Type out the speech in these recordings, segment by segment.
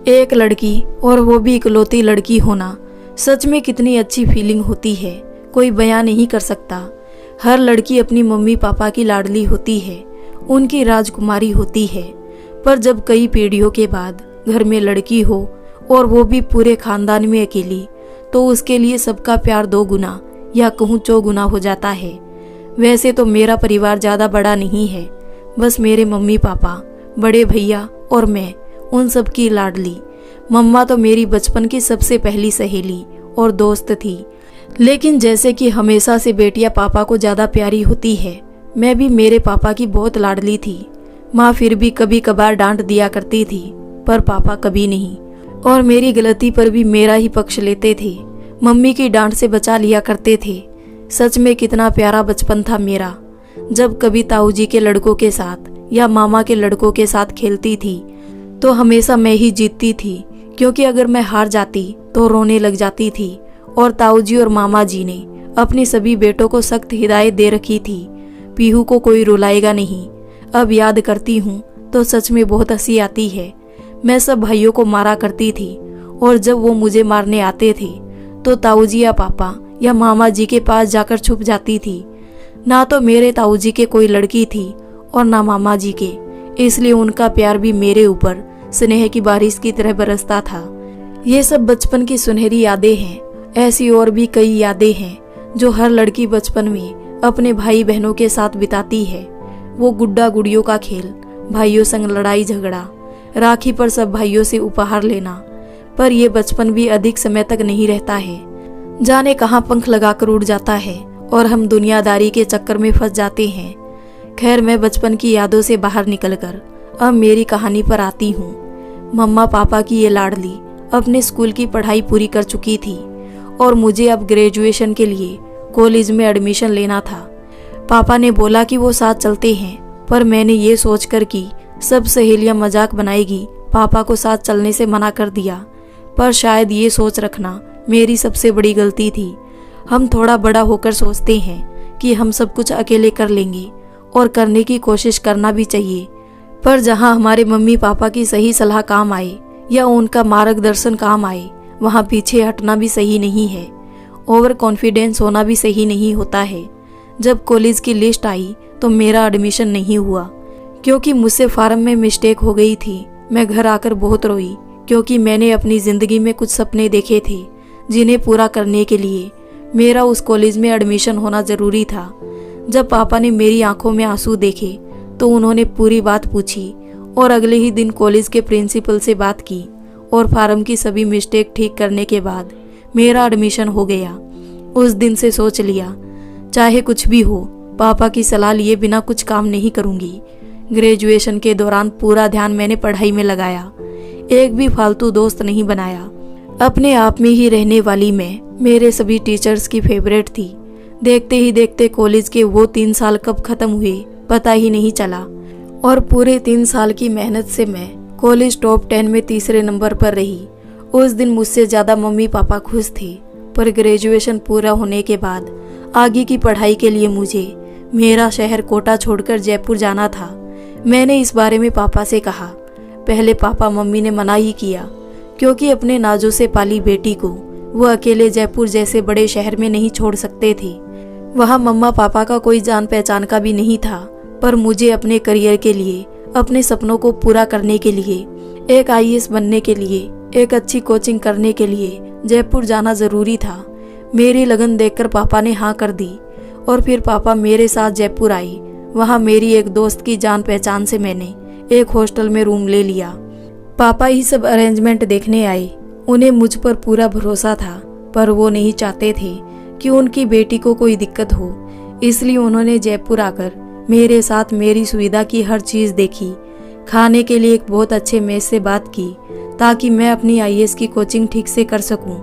एक लड़की और वो भी इकलौती लड़की होना सच में कितनी अच्छी फीलिंग होती है, कोई बयां नहीं कर सकता। हर लड़की अपनी मम्मी पापा की लाडली होती है, उनकी राजकुमारी होती है। पर जब कई पीढ़ियों के बाद घर में लड़की हो और वो भी पूरे खानदान में अकेली, तो उसके लिए सबका प्यार 2 गुना या कहूँ 4 गुना हो जाता है। वैसे तो मेरा परिवार ज़्यादा बड़ा नहीं है, बस मेरे मम्मी पापा, बड़े भैया और मैं, उन सब की लाडली। मम्मा तो मेरी बचपन की सबसे पहली सहेली और दोस्त थी। लेकिन जैसे कि हमेशा से बेटियां पापा को ज़्यादा प्यारी होती है, मैं भी मेरे पापा की बहुत लाडली थी। माँ फिर भी कभी कभार डांट दिया करती थी, पर पापा कभी नहीं, और मेरी गलती पर भी मेरा ही पक्ष लेते थे। मम्मी की डांट से बचा लिया करते थे। सच में कितना प्यारा बचपन था मेरा। जब कभी ताऊ जी के लड़कों के साथ या मामा के लड़कों के साथ खेलती थी तो हमेशा मैं ही जीतती थी, क्योंकि अगर मैं हार जाती तो रोने लग जाती थी। और ताऊ जी और मामा जी ने अपने सभी बेटों को सख्त हिदायत दे रखी थी, पीहू को कोई रुलाएगा नहीं। अब याद करती हूँ तो सच में बहुत हंसी आती है। मैं सब भाइयों को मारा करती थी, और जब वो मुझे मारने आते थे तो ताऊ जी या पापा या मामा जी के पास जाकर छुप जाती थी। ना तो मेरे ताऊ जी के कोई लड़की थी और ना मामा जी के, इसलिए उनका प्यार भी मेरे ऊपर स्नेह की बारिश की तरह बरसता था। ये सब बचपन की सुनहरी यादें हैं। ऐसी और भी कई यादें हैं जो हर लड़की बचपन में अपने भाई बहनों के साथ बिताती है। वो गुड्डा गुड़ियों का खेल, भाइयों संग लड़ाई झगड़ा, राखी पर सब भाइयों से उपहार लेना। पर ये बचपन भी अधिक समय तक नहीं रहता है, जाने कहाँ पंख लगाकर उड़ जाता है और हम दुनियादारी के चक्कर में फंस जाते हैं। खैर, मैं बचपन की यादों से बाहर निकलकर अब मेरी कहानी पर आती हूँ। मम्मा पापा की ये लाडली अपने स्कूल की पढ़ाई पूरी कर चुकी थी और मुझे अब ग्रेजुएशन के लिए कॉलेज में एडमिशन लेना था। पापा ने बोला कि वो साथ चलते हैं, पर मैंने ये सोचकर कि सब सहेलियां मजाक बनाएगी, पापा को साथ चलने से मना कर दिया। पर शायद ये सोच रखना मेरी सबसे बड़ी गलती थी। हम थोड़ा बड़ा होकर सोचते हैं कि हम सब कुछ अकेले कर लेंगे, और करने की कोशिश करना भी चाहिए। पर जहाँ हमारे मम्मी पापा की सही सलाह काम आए या उनका मार्गदर्शन काम आए, वहाँ पीछे हटना भी सही नहीं है। ओवर कॉन्फिडेंस होना भी सही नहीं होता है। जब कॉलेज की लिस्ट आई तो मेरा एडमिशन नहीं हुआ, क्योंकि मुझसे फार्म में मिस्टेक हो गई थी। मैं घर आकर बहुत रोई, क्योंकि मैंने अपनी ज़िंदगी में कुछ सपने देखे थे जिन्हें पूरा करने के लिए मेरा उस कॉलेज में एडमिशन होना ज़रूरी था। जब पापा ने मेरी आंखों में आंसू देखे तो उन्होंने पूरी बात पूछी और अगले ही दिन कॉलेज के प्रिंसिपल से बात की, और फार्म की सभी मिस्टेक ठीक करने के बाद मेरा एडमिशन हो गया। उस दिन से सोच लिया, चाहे कुछ भी हो, पापा की सलाह लिए बिना कुछ काम नहीं करूँगी। ग्रेजुएशन के दौरान पूरा ध्यान मैंने पढ़ाई में लगाया, एक भी फालतू दोस्त नहीं बनाया। अपने आप में ही रहने वाली मैं मेरे सभी टीचर्स की फेवरेट थी। देखते ही देखते कॉलेज के वो 3 साल कब खत्म हुए पता ही नहीं चला, और पूरे 3 साल की मेहनत से मैं कॉलेज टॉप 10 में तीसरे नंबर पर रही। उस दिन मुझसे ज़्यादा मम्मी पापा खुश थे। पर ग्रेजुएशन पूरा होने के बाद आगे की पढ़ाई के लिए मुझे मेरा शहर कोटा छोड़कर जयपुर जाना था। मैंने इस बारे में पापा से कहा। पहले पापा मम्मी ने मना ही किया, क्योंकि अपने नाजों से पाली बेटी को वो अकेले जयपुर जैसे बड़े शहर में नहीं छोड़ सकते थे। वहाँ मम्मा पापा का कोई जान पहचान का भी नहीं था। पर मुझे अपने करियर के लिए, अपने सपनों को पूरा करने के लिए, एक आईएएस बनने के लिए, एक अच्छी कोचिंग करने के लिए जयपुर जाना ज़रूरी था। मेरी लगन देखकर पापा ने हाँ कर दी, और फिर पापा मेरे साथ जयपुर आई। वहाँ मेरी एक दोस्त की जान पहचान से मैंने एक हॉस्टल में रूम ले लिया। पापा ही सब अरेंजमेंट देखने आए। उन्हें मुझ पर पूरा भरोसा था, पर वो नहीं चाहते थे कि उनकी बेटी को कोई दिक्कत हो, इसलिए उन्होंने जयपुर आकर मेरे साथ मेरी सुविधा की हर चीज़ देखी। खाने के लिए एक बहुत अच्छे मेस से बात की, ताकि मैं अपनी आईएएस की कोचिंग ठीक से कर सकूं।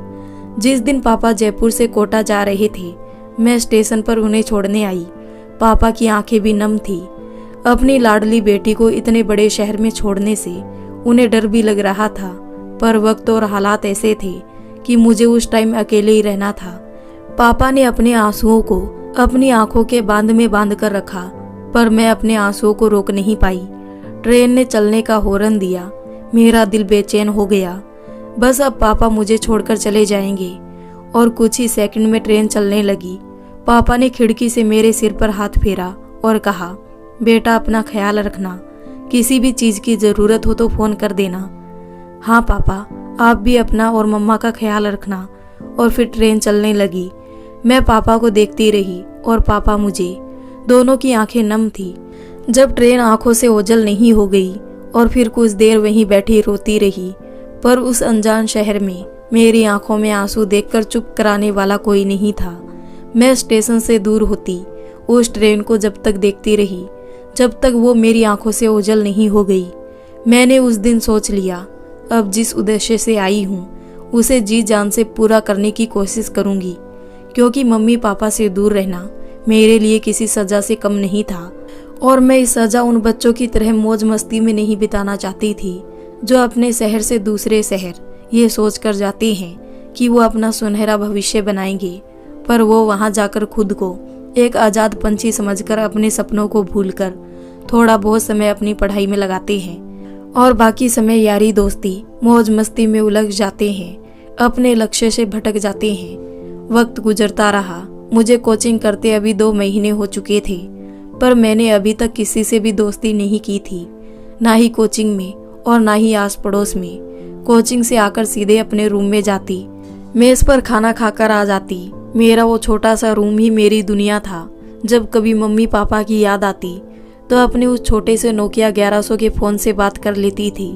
जिस दिन पापा जयपुर से कोटा जा रहे थे, मैं स्टेशन पर उन्हें छोड़ने आई। पापा की आंखें भी नम थी। अपनी लाडली बेटी को इतने बड़े शहर में छोड़ने से उन्हें डर भी लग रहा था, पर वक्त और हालात ऐसे थे कि मुझे उस टाइम अकेले ही रहना था। पापा ने अपने आंसुओं को अपनी आंखों के बांध में बांध कर रखा, पर मैं अपने आंसुओं को रोक नहीं पाई। ट्रेन ने चलने का हॉर्न दिया। मेरा दिल बेचैन हो गया। बस अब पापा मुझे छोड़कर चले जाएंगे। और कुछ ही सेकंड में ट्रेन चलने लगी। पापा ने खिड़की से मेरे सिर पर हाथ फेरा और कहा, बेटा अपना ख्याल रखना, किसी भी चीज़ की ज़रूरत हो तो फ़ोन कर देना। हाँ पापा, आप भी अपना और मम्मा का ख्याल रखना। और फिर ट्रेन चलने लगी। मैं पापा को देखती रही और पापा मुझे। दोनों की आंखें नम थी। जब ट्रेन आंखों से ओझल नहीं हो गई और फिर कुछ देर वहीं बैठी रोती रही, पर उस अनजान शहर में मेरी आंखों में आंसू देखकर चुप कराने वाला कोई नहीं था। मैं स्टेशन से दूर होती उस ट्रेन को जब तक देखती रही जब तक वो मेरी आंखों से ओझल नहीं हो गई। मैंने उस दिन सोच लिया, अब जिस उद्देश्य से आई हूँ उसे जी जान से पूरा करने की कोशिश करूँगी, क्योंकि मम्मी पापा से दूर रहना मेरे लिए किसी सज़ा से कम नहीं था। और मैं इस सज़ा उन बच्चों की तरह मौज मस्ती में नहीं बिताना चाहती थी जो अपने शहर से दूसरे शहर ये सोच कर जाते हैं कि वो अपना सुनहरा भविष्य बनाएंगे, पर वो वहाँ जाकर खुद को एक आज़ाद पंछी समझकर अपने सपनों को भूलकर थोड़ा बहुत समय अपनी पढ़ाई में लगाते हैं और बाकी समय यारी दोस्ती मौज मस्ती में उलझ जाते हैं, अपने लक्ष्य से भटक जाते हैं। वक्त गुजरता रहा। मुझे कोचिंग करते अभी 2 महीने हो चुके थे, पर मैंने अभी तक किसी से भी दोस्ती नहीं की थी, ना ही कोचिंग में और ना ही आस पड़ोस में। कोचिंग से आकर सीधे अपने रूम में जाती, मेज पर खाना खाकर आ जाती। मेरा वो छोटा सा रूम ही मेरी दुनिया था। जब कभी मम्मी पापा की याद आती तो अपने उस छोटे से नोकिया 1100 के फ़ोन से बात कर लेती थी।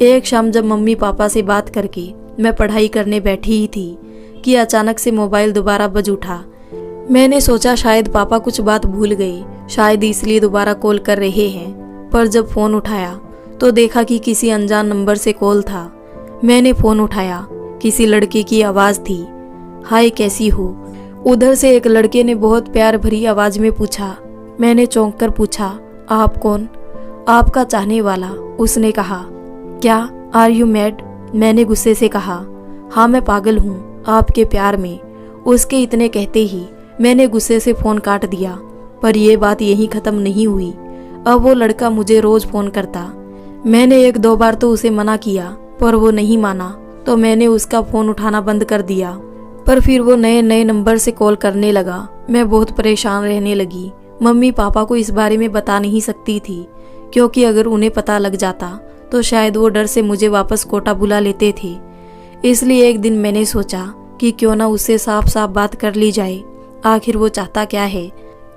एक शाम जब मम्मी पापा से बात करके मैं पढ़ाई करने बैठी ही थी कि अचानक से मोबाइल दोबारा बज उठा। मैंने सोचा शायद पापा कुछ बात भूल गए, शायद इसलिए दोबारा कॉल कर रहे हैं। पर जब फ़ोन उठाया तो देखा कि किसी अनजान नंबर से कॉल था। मैंने फ़ोन उठाया, किसी लड़के की आवाज़ थी। हाय कैसी हो? उधर से एक लड़के ने बहुत प्यार भरी आवाज़ में पूछा। मैंने चौंक कर पूछा, आप कौन? आपका चाहने वाला, उसने कहा। क्या? Are you mad? मैंने गुस्से से कहा। हाँ मैं पागल हूँ आपके प्यार में। उसके इतने कहते ही मैंने गुस्से से फ़ोन काट दिया। पर यह बात यहीं ख़त्म नहीं हुई। अब वो लड़का मुझे रोज़ फ़ोन करता। मैंने 1-2 बार तो उसे मना किया, पर वो नहीं माना, तो मैंने उसका फ़ोन उठाना बंद कर दिया। पर फिर वो नए नए नंबर से कॉल करने लगा। मैं बहुत परेशान रहने लगी। मम्मी पापा को इस बारे में बता नहीं सकती थी, क्योंकि अगर उन्हें पता लग जाता तो शायद वो डर से मुझे वापस कोटा बुला लेते थे। इसलिए एक दिन मैंने सोचा कि क्यों ना उससे साफ साफ बात कर ली जाए। आखिर वो चाहता क्या है?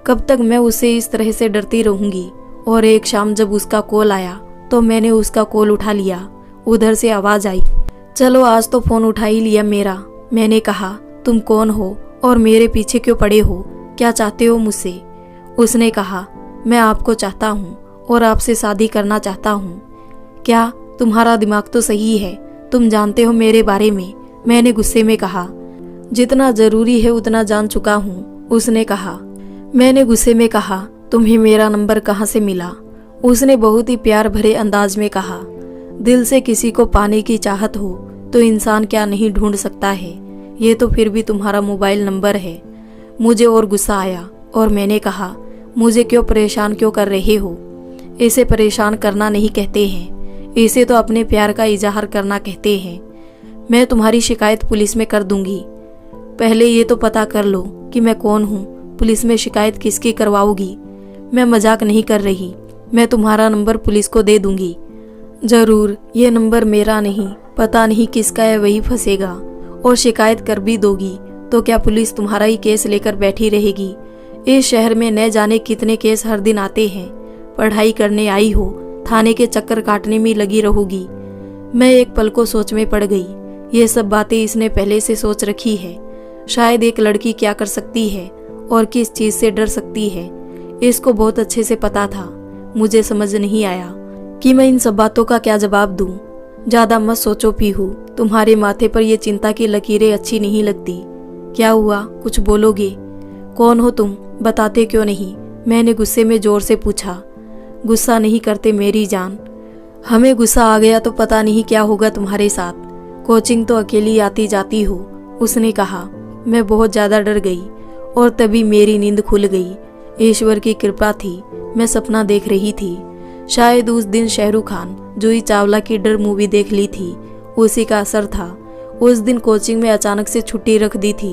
कब तक मैं उससे इस तरह से डरती रहूंगी? और एक शाम जब उसका कॉल आया तो मैंने उसका कॉल उठा लिया। उधर से आवाज़ आई, चलो आज तो फ़ोन उठा ही लिया मेरा। मैंने कहा, तुम कौन हो और मेरे पीछे क्यों पड़े हो? क्या चाहते हो मुझसे? उसने कहा, मैं आपको चाहता हूँ और आपसे शादी करना चाहता हूँ। क्या? तुम्हारा दिमाग तो सही है, तुम जानते हो मेरे बारे में। मैंने गुस्से में कहा। जितना ज़रूरी है उतना जान चुका हूँ, उसने कहा। मैंने गुस्से में कहा, तुम्हें मेरा नंबर कहाँ से मिला? उसने बहुत ही प्यार भरे अंदाज में कहा। दिल से किसी को पाने की चाहत हो तो इंसान क्या नहीं ढूंढ सकता है। ये तो फिर भी तुम्हारा मोबाइल नंबर है। मुझे और गुस्सा आया और मैंने कहा, मुझे क्यों परेशान क्यों कर रहे हो? इसे परेशान करना नहीं कहते हैं, इसे तो अपने प्यार का इजहार करना कहते हैं। मैं तुम्हारी शिकायत पुलिस में कर दूंगी। पहले ये तो पता कर लो कि मैं कौन हूँ। पुलिस में शिकायत किसकी करवाओगी? मैं मजाक नहीं कर रही। मैं तुम्हारा नंबर पुलिस को दे दूंगी। जरूर, ये नंबर मेरा नहीं, पता नहीं किसका है, वही फंसेगा। और शिकायत कर भी दोगी तो क्या पुलिस तुम्हारा ही केस लेकर बैठी रहेगी? इस शहर में न जाने कितने केस हर दिन आते हैं। पढ़ाई करने आई हो, थाने के चक्कर काटने में लगी रहोगी। मैं एक पल को सोच में पड़ गई। ये सब बातें इसने पहले से सोच रखी है। शायद एक लड़की क्या कर सकती है और किस चीज़ से डर सकती है, इसको बहुत अच्छे से पता था। मुझे समझ नहीं आया कि मैं इन सब बातों का क्या जवाब दूं। ज़्यादा मत सोचो पीहू, तुम्हारे माथे पर ये चिंता की लकीरें अच्छी नहीं लगती। क्या हुआ, कुछ बोलोगे? कौन हो तुम, बताते क्यों नहीं? मैंने गुस्से में जोर से पूछा। गुस्सा नहीं करते मेरी जान, हमें गुस्सा आ गया तो पता नहीं क्या होगा तुम्हारे साथ। कोचिंग तो अकेली आती जाती हो, उसने कहा। मैं बहुत ज़्यादा डर गई और तभी मेरी नींद खुल गई। ईश्वर की कृपा थी, मैं सपना देख रही थी। शायद उस दिन शाहरुख खान जूही चावला की डर मूवी देख ली थी, उसी का असर था। उस दिन कोचिंग में अचानक से छुट्टी रख दी थी,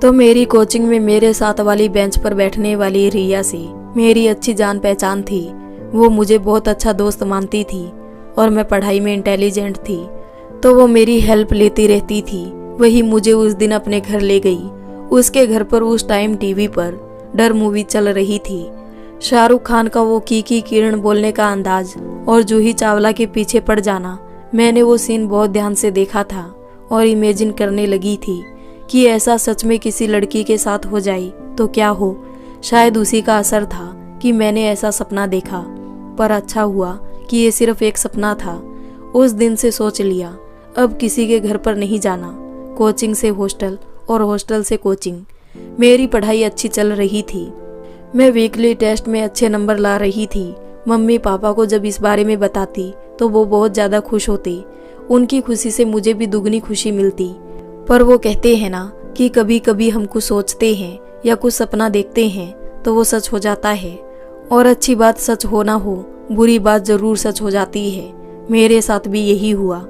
तो मेरी कोचिंग में मेरे साथ वाली बेंच पर बैठने वाली रिया से मेरी अच्छी जान पहचान थी। वो मुझे बहुत अच्छा दोस्त मानती थी और मैं पढ़ाई में इंटेलिजेंट थी, तो वो मेरी हेल्प लेती रहती थी। वही मुझे उस दिन अपने घर ले गई। उसके घर पर उस टाइम टीवी पर डर मूवी चल रही थी। शाहरुख खान का वो की किरण बोलने का अंदाज और जूही चावला के पीछे पड़ जाना, मैंने वो सीन बहुत ध्यान से देखा था और इमेजिन करने लगी थी कि ऐसा सच में किसी लड़की के साथ हो जाए तो क्या हो। शायद उसी का असर था कि मैंने ऐसा सपना देखा, पर अच्छा हुआ कि ये सिर्फ एक सपना था। उस दिन से सोच लिया अब किसी के घर पर नहीं जाना। कोचिंग से हॉस्टल और हॉस्टल से कोचिंग, मेरी पढ़ाई अच्छी चल रही थी। मैं वीकली टेस्ट में अच्छे नंबर ला रही थी। मम्मी पापा को जब इस बारे में बताती तो वो बहुत ज़्यादा खुश होते। उनकी खुशी से मुझे भी दुगनी खुशी मिलती। पर वो कहते हैं ना कि कभी कभी हम कुछ सोचते हैं या कुछ सपना देखते हैं तो वो सच हो जाता है, और अच्छी बात सच हो ना हो, बुरी बात जरूर सच हो जाती है। मेरे साथ भी यही हुआ,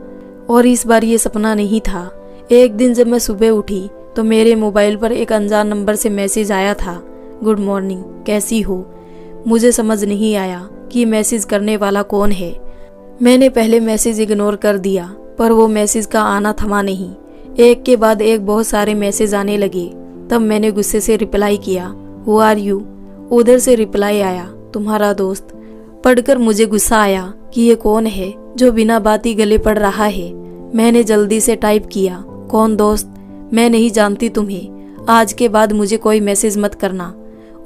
और इस बार ये सपना नहीं था। एक दिन जब मैं सुबह उठी तो मेरे मोबाइल पर एक अनजान नंबर से मैसेज आया था, गुड मॉर्निंग, कैसी हो। मुझे समझ नहीं आया कि मैसेज करने वाला कौन है। मैंने पहले मैसेज इग्नोर कर दिया, पर वो मैसेज का आना थमा नहीं। एक के बाद एक बहुत सारे मैसेज आने लगे। तब मैंने गुस्से से रिप्लाई किया, हु आर यू। उधर से रिप्लाई आया, तुम्हारा दोस्त। पढ़कर मुझे गुस्सा आया कि ये कौन है जो बिना बात ही गले पड़ रहा है। मैंने जल्दी से टाइप किया, कौन दोस्त, मैं नहीं जानती तुम्हें, आज के बाद मुझे कोई मैसेज मत करना,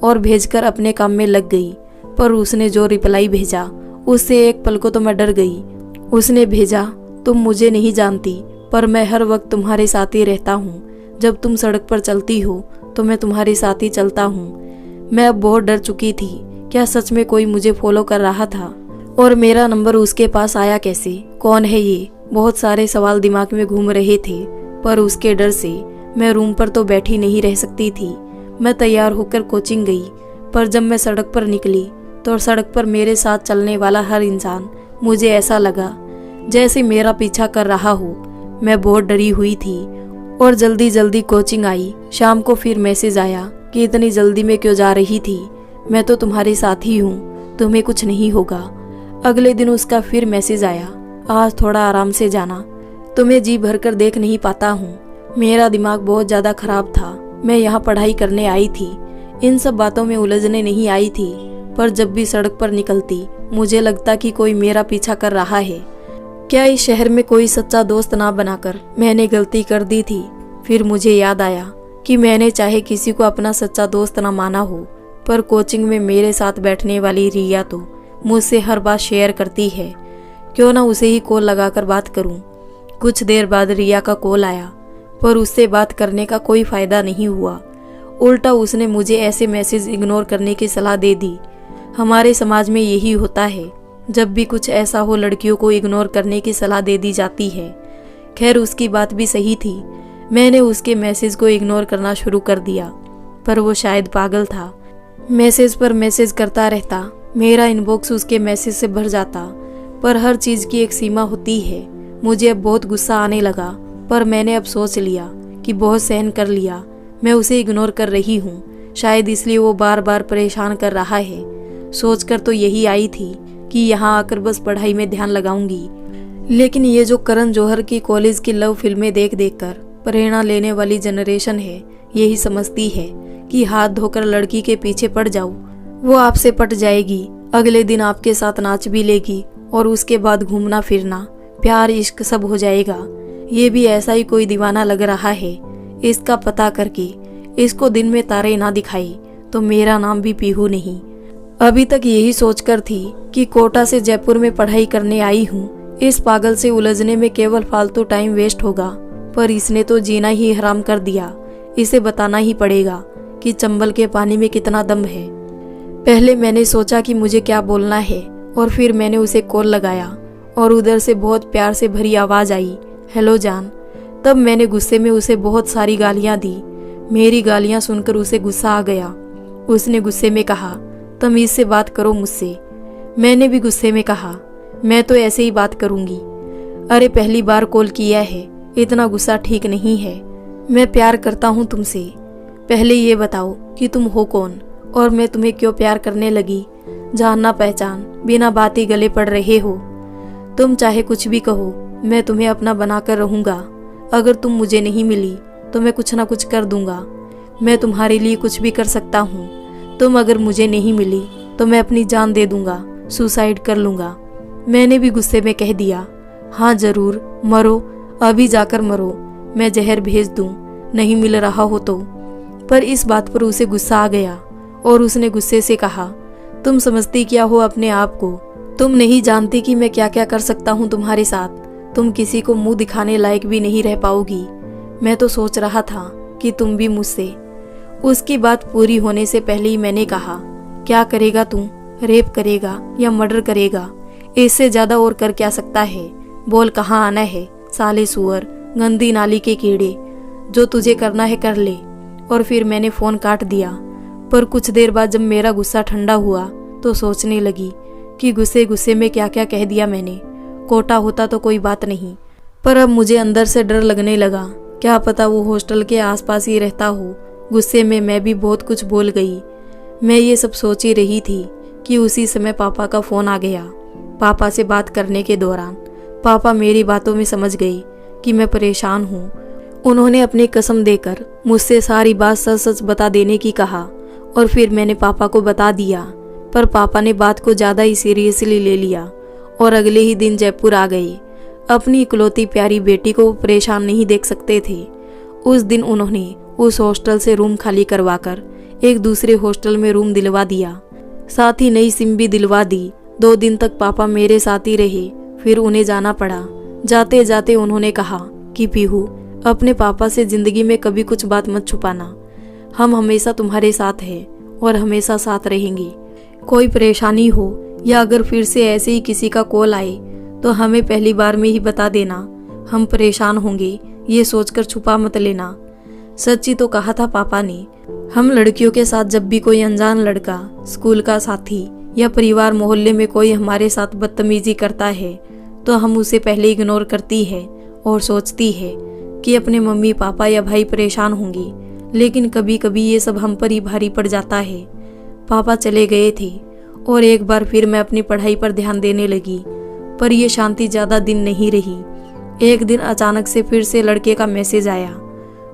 और भेजकर अपने काम में लग गई। पर उसने जो रिप्लाई भेजा उससे एक पल को तो मैं डर गई। उसने भेजा, तुम मुझे नहीं जानती पर मैं हर वक्त तुम्हारे साथ ही रहता हूँ। जब तुम सड़क पर चलती हो तो मैं तुम्हारे साथ ही चलता हूँ। मैं अब बहुत डर चुकी थी, क्या सच में कोई मुझे फॉलो कर रहा था, और मेरा नंबर उसके पास आया कैसे, कौन है ये। बहुत सारे सवाल दिमाग में घूम रहे थे, पर उसके डर से मैं रूम पर तो बैठी नहीं रह सकती थी। मैं तैयार होकर कोचिंग गई, पर जब मैं सड़क पर निकली तो सड़क पर मेरे साथ चलने वाला हर इंसान, मुझे ऐसा लगा जैसे मेरा पीछा कर रहा हो। मैं बहुत डरी हुई थी और जल्दी जल्दी कोचिंग आई। शाम को फिर मैसेज आया कि इतनी जल्दी में क्यों जा रही थी, मैं तो तुम्हारे साथ ही हूँ, तुम्हें कुछ नहीं होगा। अगले दिन उसका फिर मैसेज आया, आज थोड़ा आराम से जाना, तुम्हें जी भर कर देख नहीं पाता हूँ। मेरा दिमाग बहुत ज़्यादा खराब था। मैं यहाँ पढ़ाई करने आई थी, इन सब बातों में उलझने नहीं आई थी। पर जब भी सड़क पर निकलती मुझे लगता कि कोई मेरा पीछा कर रहा है। क्या इस शहर में कोई सच्चा दोस्त ना बनाकर मैंने गलती कर दी थी। फिर मुझे याद आया कि मैंने चाहे किसी को अपना सच्चा दोस्त ना माना हो, पर कोचिंग में मेरे साथ बैठने वाली रिया तो मुझसे हर बात शेयर करती है, क्यों ना उसे ही कॉल लगाकर बात करूं। कुछ देर बाद रिया का कॉल आया, पर उससे बात करने का कोई फायदा नहीं हुआ। उल्टा उसने मुझे ऐसे मैसेज इग्नोर करने की सलाह दे दी। हमारे समाज में यही होता है, जब भी कुछ ऐसा हो लड़कियों को इग्नोर करने की सलाह दे दी जाती है। खैर उसकी बात भी सही थी। मैंने उसके मैसेज को इग्नोर करना शुरू कर दिया, पर वो शायद पागल था। मैसेज पर मैसेज करता रहता, मेरा इनबॉक्स उसके मैसेज से भर जाता। पर हर चीज़ की एक सीमा होती है। मुझे अब बहुत गुस्सा आने लगा, पर मैंने अब सोच लिया कि बहुत सहन कर लिया। मैं उसे इग्नोर कर रही हूँ, शायद इसलिए वो बार बार परेशान कर रहा है। सोचकर तो यही आई थी कि यहाँ आकर बस पढ़ाई में ध्यान लगाऊंगी। लेकिन ये जो करण जौहर की कॉलेज की लव फिल्में देख देख कर प्रेरणा लेने वाली जनरेशन है, यही समझती है कि हाथ धोकर लड़की के पीछे पड़ जाओ, वो आपसे पट जाएगी, अगले दिन आपके साथ नाच भी लेगी और उसके बाद घूमना फिरना, प्यार इश्क सब हो जाएगा। ये भी ऐसा ही कोई दीवाना लग रहा है। इसका पता करके इसको दिन में तारे ना दिखाई तो मेरा नाम भी पीहू नहीं। अभी तक यही सोचकर थी कि कोटा से जयपुर में पढ़ाई करने आई हूँ। इस पागल से उलझने में केवल फालतू टाइम वेस्ट होगा, पर इसने तो जीना ही हराम कर दिया। इसे बताना ही पड़ेगा कि चंबल के पानी में कितना दम है। पहले मैंने सोचा कि मुझे क्या बोलना है, और फिर मैंने उसे कॉल लगाया और उधर से बहुत प्यार से भरी आवाज आई, हेलो जान। तब मैंने गुस्से में उसे बहुत सारी गालियां दी। मेरी गालियां सुनकर उसे गुस्सा आ गया। उसने गुस्से में कहा, तमीज से बात करो मुझसे। मैंने भी गुस्से में कहा, मैं तो ऐसे ही बात करूंगी। अरे पहली बार कॉल किया है, इतना गुस्सा ठीक नहीं है। मैं प्यार करता हूँ तुमसे। पहले ये बताओ कि तुम हो कौन और मैं तुम्हें क्यों प्यार करने लगी। जानना पहचान बिना बात ही गले पड़ रहे हो। तुम चाहे कुछ भी कहो, मैं तुम्हें अपना बनाकर रहूंगा। अगर तुम मुझे नहीं मिली तो मैं कुछ ना कुछ कर दूंगा। मैं तुम्हारे लिए कुछ भी कर सकता हूँ। तुम अगर मुझे नहीं मिली तो मैं अपनी जान दे दूंगा, सुसाइड कर लूंगा। मैंने भी गुस्से में कह दिया, हाँ जरूर मरो, अभी जाकर मरो, मैं जहर भेज दूं, नहीं मिल रहा हो तो। पर इस बात पर उसे गुस्सा आ गया और उसने गुस्से से कहा, तुम समझती क्या हो अपने आप को? तुम नहीं जानती कि मैं क्या क्या कर सकता हूँ तुम्हारे साथ। तुम किसी को मुंह दिखाने लायक भी नहीं रह पाओगी। मैं तो सोच रहा था कि तुम भी मुझसे। उसकी बात पूरी होने से पहले ही मैंने कहा, क्या करेगा तू? रेप करेगा या मर्डर करेगा? इससे ज्यादा और कर क्या सकता है? बोल कहाँ आना है? साले सुअर, गंदी नाली के कीड़े, जो तुझे करना है कर ले। और फिर मैंने फोन काट दिया। पर कुछ देर बाद जब मेरा गुस्सा ठंडा हुआ तो सोचने लगी कि गुस्से गुस्से में क्या क्या कह दिया मैंने। कोटा होता तो कोई बात नहीं, पर अब मुझे अंदर से डर लगने लगा। क्या पता वो हॉस्टल के आसपास ही रहता हो। गुस्से में मैं भी बहुत कुछ बोल गई। मैं ये सब सोच ही रही थी कि उसी समय पापा का फोन आ गया। पापा से बात करने के दौरान पापा मेरी बातों में समझ गई कि मैं परेशान हूँ। उन्होंने अपनी कसम देकर मुझसे सारी बात सच सच बता देने की कहा और फिर मैंने पापा को बता दिया। पर पापा ने बात को ज़्यादा ही सीरियसली ले लिया और अगले ही दिन जयपुर आ गए। अपनी इकलौती प्यारी बेटी को परेशान नहीं देख सकते थे। उस दिन उन्होंने उस हॉस्टल से रूम खाली करवाकर एक दूसरे हॉस्टल में रूम दिलवा दिया, साथ ही नई सिम भी दिलवा दी। 2 दिन तक पापा मेरे साथ ही रहे, फिर उन्हें जाना पड़ा। जाते जाते उन्होंने कहा कि पीहू, अपने पापा से जिंदगी में कभी कुछ बात मत छुपाना। हम हमेशा तुम्हारे साथ हैं और हमेशा साथ रहेंगे। कोई परेशानी हो या अगर फिर से ऐसे ही किसी का कॉल आए तो हमें पहली बार में ही बता देना। हम परेशान होंगे, ये सोचकर छुपा मत लेना। सच्ची तो कहा था पापा ने। हम लड़कियों के साथ जब भी कोई अनजान लड़का, स्कूल का साथी या परिवार मोहल्ले में कोई हमारे साथ बदतमीजी करता है तो हम उसे पहले इग्नोर करती है और सोचती है कि अपने मम्मी पापा या भाई परेशान होंगे। लेकिन कभी कभी ये सब हम पर ही भारी पड़ जाता है। पापा चले गए थे और एक बार फिर मैं अपनी पढ़ाई पर ध्यान देने लगी। पर यह शांति ज़्यादा दिन नहीं रही। एक दिन अचानक से फिर से लड़के का मैसेज आया,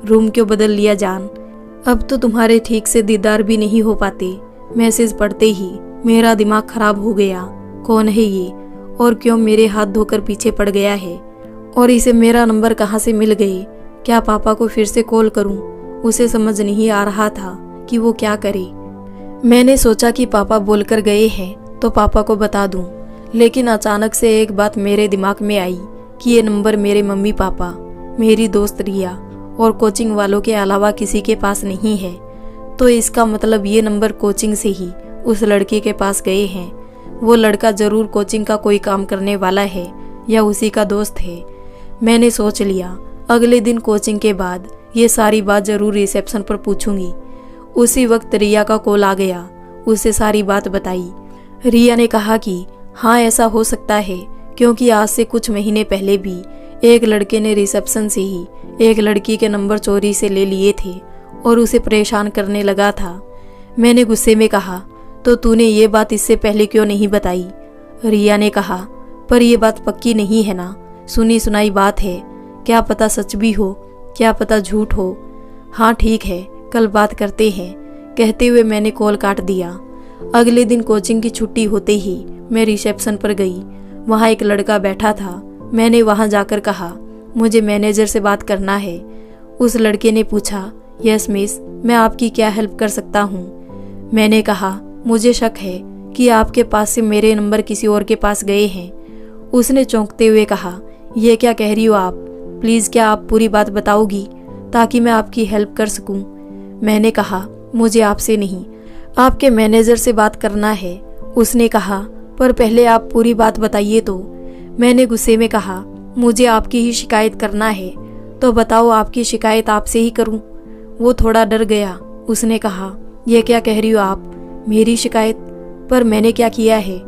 रूम क्यों बदल लिया जान? अब तो तुम्हारे ठीक से दीदार भी नहीं हो पाते। मैसेज पढ़ते ही मेरा दिमाग खराब हो गया। कौन है ये और क्यों मेरे हाथ धोकर पीछे पड़ गया है? और इसे मेरा नंबर कहाँ से मिल गए? क्या पापा को फिर से कॉल करूं? उसे समझ नहीं आ रहा था कि वो क्या करे। मैंने सोचा कि पापा बोलकर गए हैं तो पापा को बता दूं। लेकिन अचानक से एक बात मेरे दिमाग में आई कि ये नंबर मेरे मम्मी पापा, मेरी दोस्त रिया और कोचिंग वालों के अलावा किसी के पास नहीं है। तो इसका मतलब ये नंबर कोचिंग से ही उस लड़के के पास गए हैं। वो लड़का जरूर कोचिंग का कोई काम करने वाला है या उसी का दोस्त है। मैंने सोच लिया अगले दिन कोचिंग के बाद ये सारी बात जरूर रिसेप्शन पर पूछूंगी। उसी वक्त रिया का कॉल आ गया। उसे सारी बात बताई। रिया ने कहा कि हाँ ऐसा हो सकता है, क्योंकि आज से कुछ महीने पहले भी एक लड़के ने रिसेप्शन से ही एक लड़की के नंबर चोरी से ले लिए थे और उसे परेशान करने लगा था। मैंने गुस्से में कहा, तो तूने ये बात इससे पहले क्यों नहीं बताई? रिया ने कहा, पर यह बात पक्की नहीं है ना, सुनी सुनाई बात है। क्या पता सच भी हो, क्या पता झूठ हो। हाँ ठीक है, कल बात करते हैं। कहते हुए मैंने कॉल काट दिया। अगले दिन कोचिंग की छुट्टी होते ही मैं रिसेप्शन पर गई। वहाँ एक लड़का बैठा था। मैंने वहाँ जाकर कहा, मुझे मैनेजर से बात करना है। उस लड़के ने पूछा, यस मिस, मैं आपकी क्या हेल्प कर सकता हूँ? मैंने कहा, मुझे शक है कि आपके पास से मेरे नंबर किसी और के पास गए हैं। उसने चौंकते हुए कहा, यह क्या कह रही हो आप? प्लीज़ क्या आप पूरी बात बताओगी ताकि मैं आपकी हेल्प कर सकूं? मैंने कहा, मुझे आपसे नहीं, आपके मैनेजर से बात करना है। उसने कहा, पर पहले आप पूरी बात बताइए तो। मैंने गुस्से में कहा, मुझे आपकी ही शिकायत करना है, तो बताओ आपकी शिकायत आपसे ही करूं। वो थोड़ा डर गया। उसने कहा, यह क्या कह रही हो आप? मेरी शिकायत? पर मैंने क्या किया है?